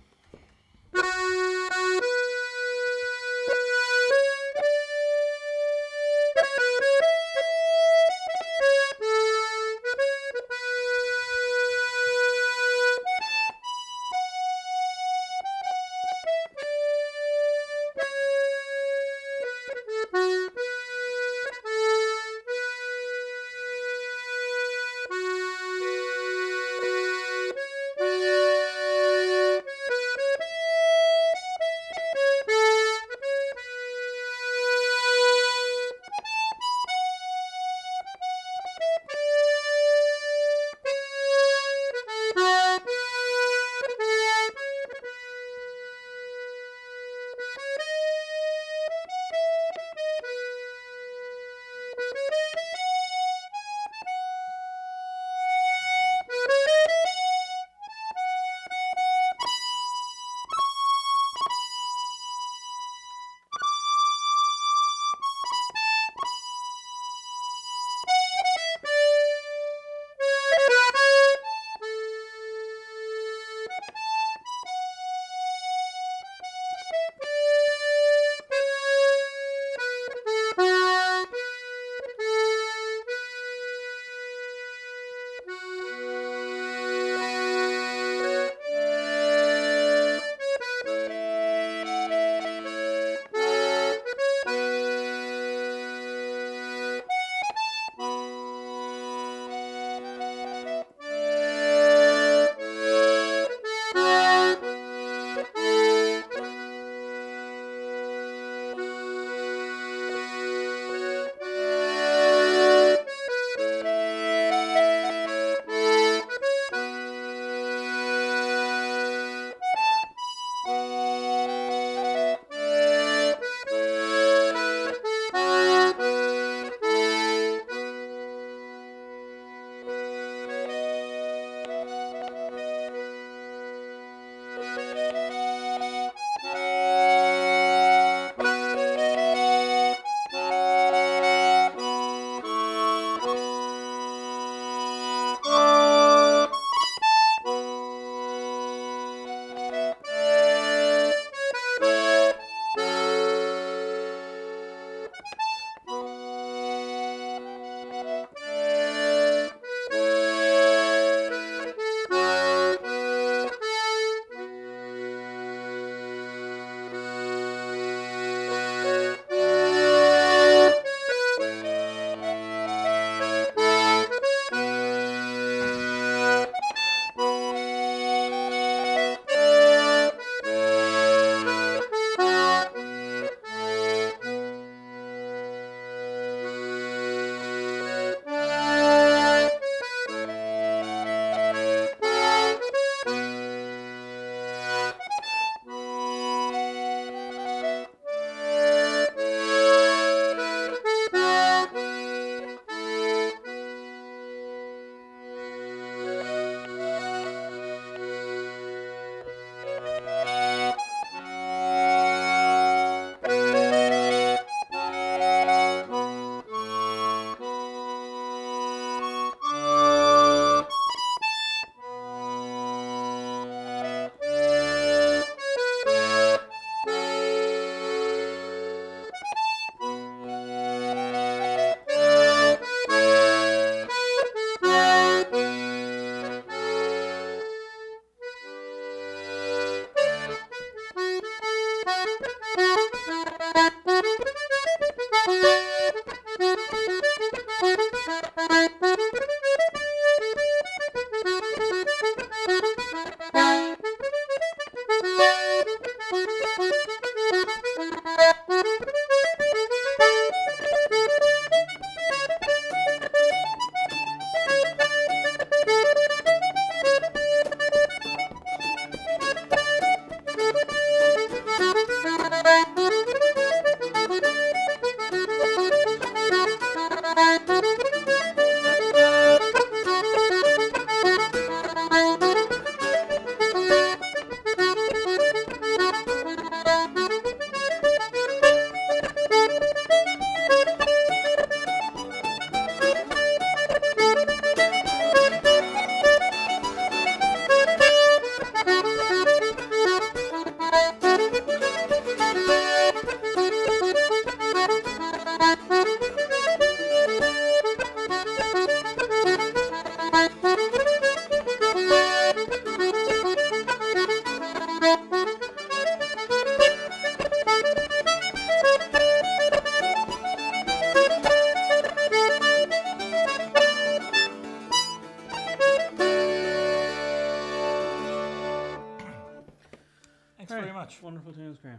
Thanks very much. Wonderful tunes, Graham.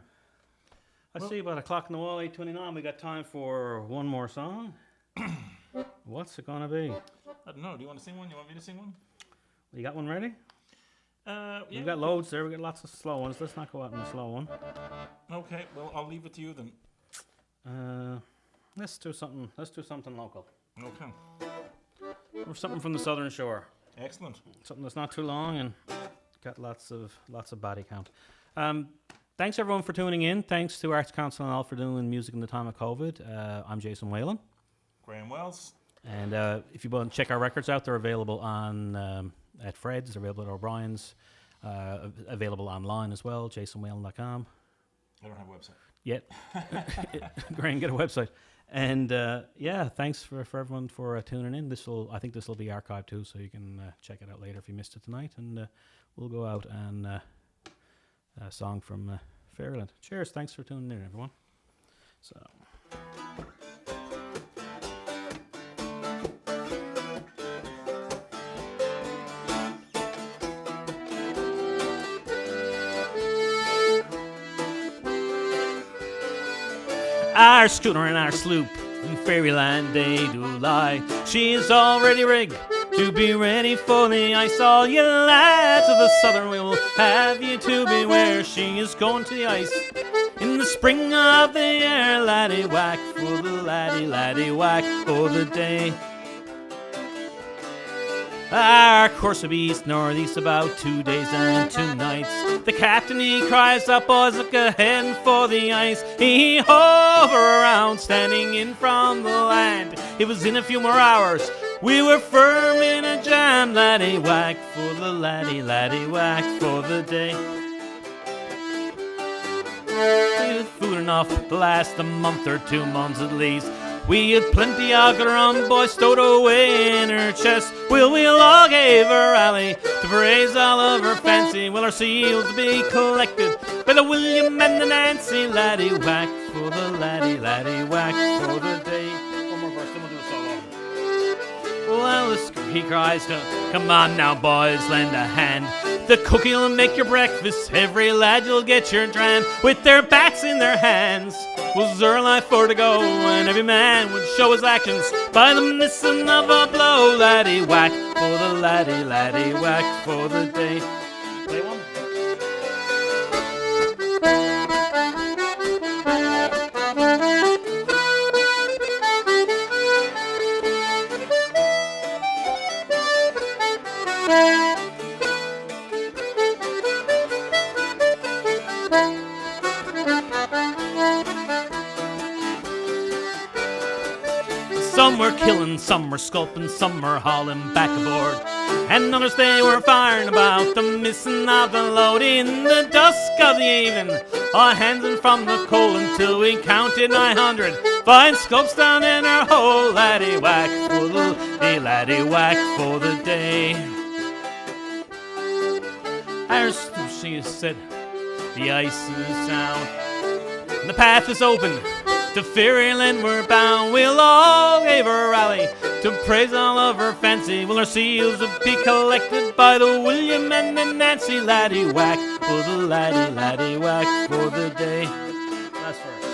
I see about a clock in the wall, 8:29. We got time for one more song. What's it gonna be? I don't know. Do you want to sing one? You want me to sing one? You got one ready? Yeah. We've got loads there. We got lots of slow ones. Let's not go out on the slow one. Okay. Well, I'll leave it to you then. Let's do something. Let's do something local. Okay. Or something from the Southern Shore. Excellent. Something that's not too long and got lots of body count. Thanks everyone for tuning in. Thanks to ArtsNL for doing music in the time of COVID. I'm Jason Whelan. Graham Wells. And if you want to check our records out, they're available on at Fred's, they're available at O'Brien's, available online as well, jasonwhelan.com. I don't have a website. Yet. Graham, get a website. And yeah, thanks for everyone for tuning in. I think this will be archived too, so you can check it out later if you missed it tonight. And we'll go out and a song from Fairyland. Cheers, thanks for tuning in, everyone. So. Our schooner and our sloop in Fairyland they do lie. She is already rigged to be ready for the ice. All you lads of the southern we will have you to beware. She is going to the ice in the spring of the year. Laddie whack for the laddie whack for the day. Our course will be east-northeast about 2 days and 2 nights. The captain he cries up, boys look ahead for the ice. He hover around, standing in from the land. It was in a few more hours, we were firm in a jam. Laddie whack for the laddie whack for the day. With food enough to last a month or 2 months at least. We had plenty of rum, boys, stowed away in her chest. We'll all gave her rally to praise all of her fancy. Will our seals be collected by the William and the Nancy? Laddie whack for the laddie whack for the day. One more verse, then we'll do a solo. Well, he cries, come on now, boys, lend a hand. The cookie will make your breakfast, every lad you'll get your dram. With their bats in their hands, was their life for to go, and every man would show his actions by the missing of a blow. Laddie whack for the laddie whack for the day. Play one. Some were killing, some were sculping, some were hauling back aboard, and others they were firing about the missing of the load. In the dusk of the evening, all hands in from the coal until we counted 900 fine sculps down in our hole. Laddie whack for the laddie whack for the day. Ours, she said, the ice is sound, and the path is open. To Fairyland we're bound. We'll all give her a rally to praise all of her fancy. Will our seals be collected by the William and the Nancy? Laddie whack for the laddie whack for the day. Last verse.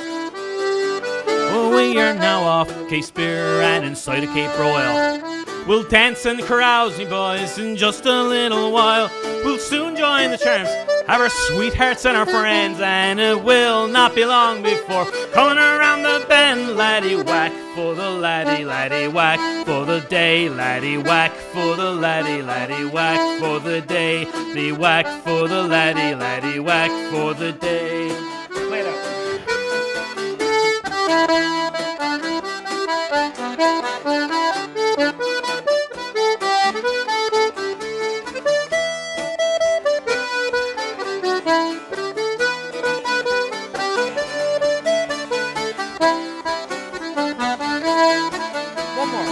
Oh, we are now off Cape Spear and inside of Cape Royal. We'll dance and carouse, me boys, in just a little while. We'll soon join the charms have our sweethearts and our friends, and it will not be long before coming around the bend. Laddie whack for the laddie whack for the day, laddie whack for the laddie whack for the day, the whack for the laddie whack for the day. Play it out. One more.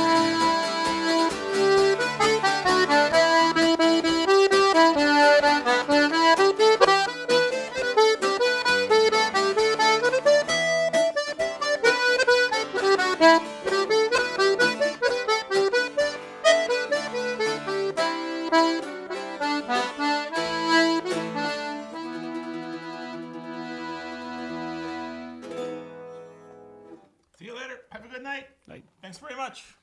See you later. Have a good night. Night. Thanks very much.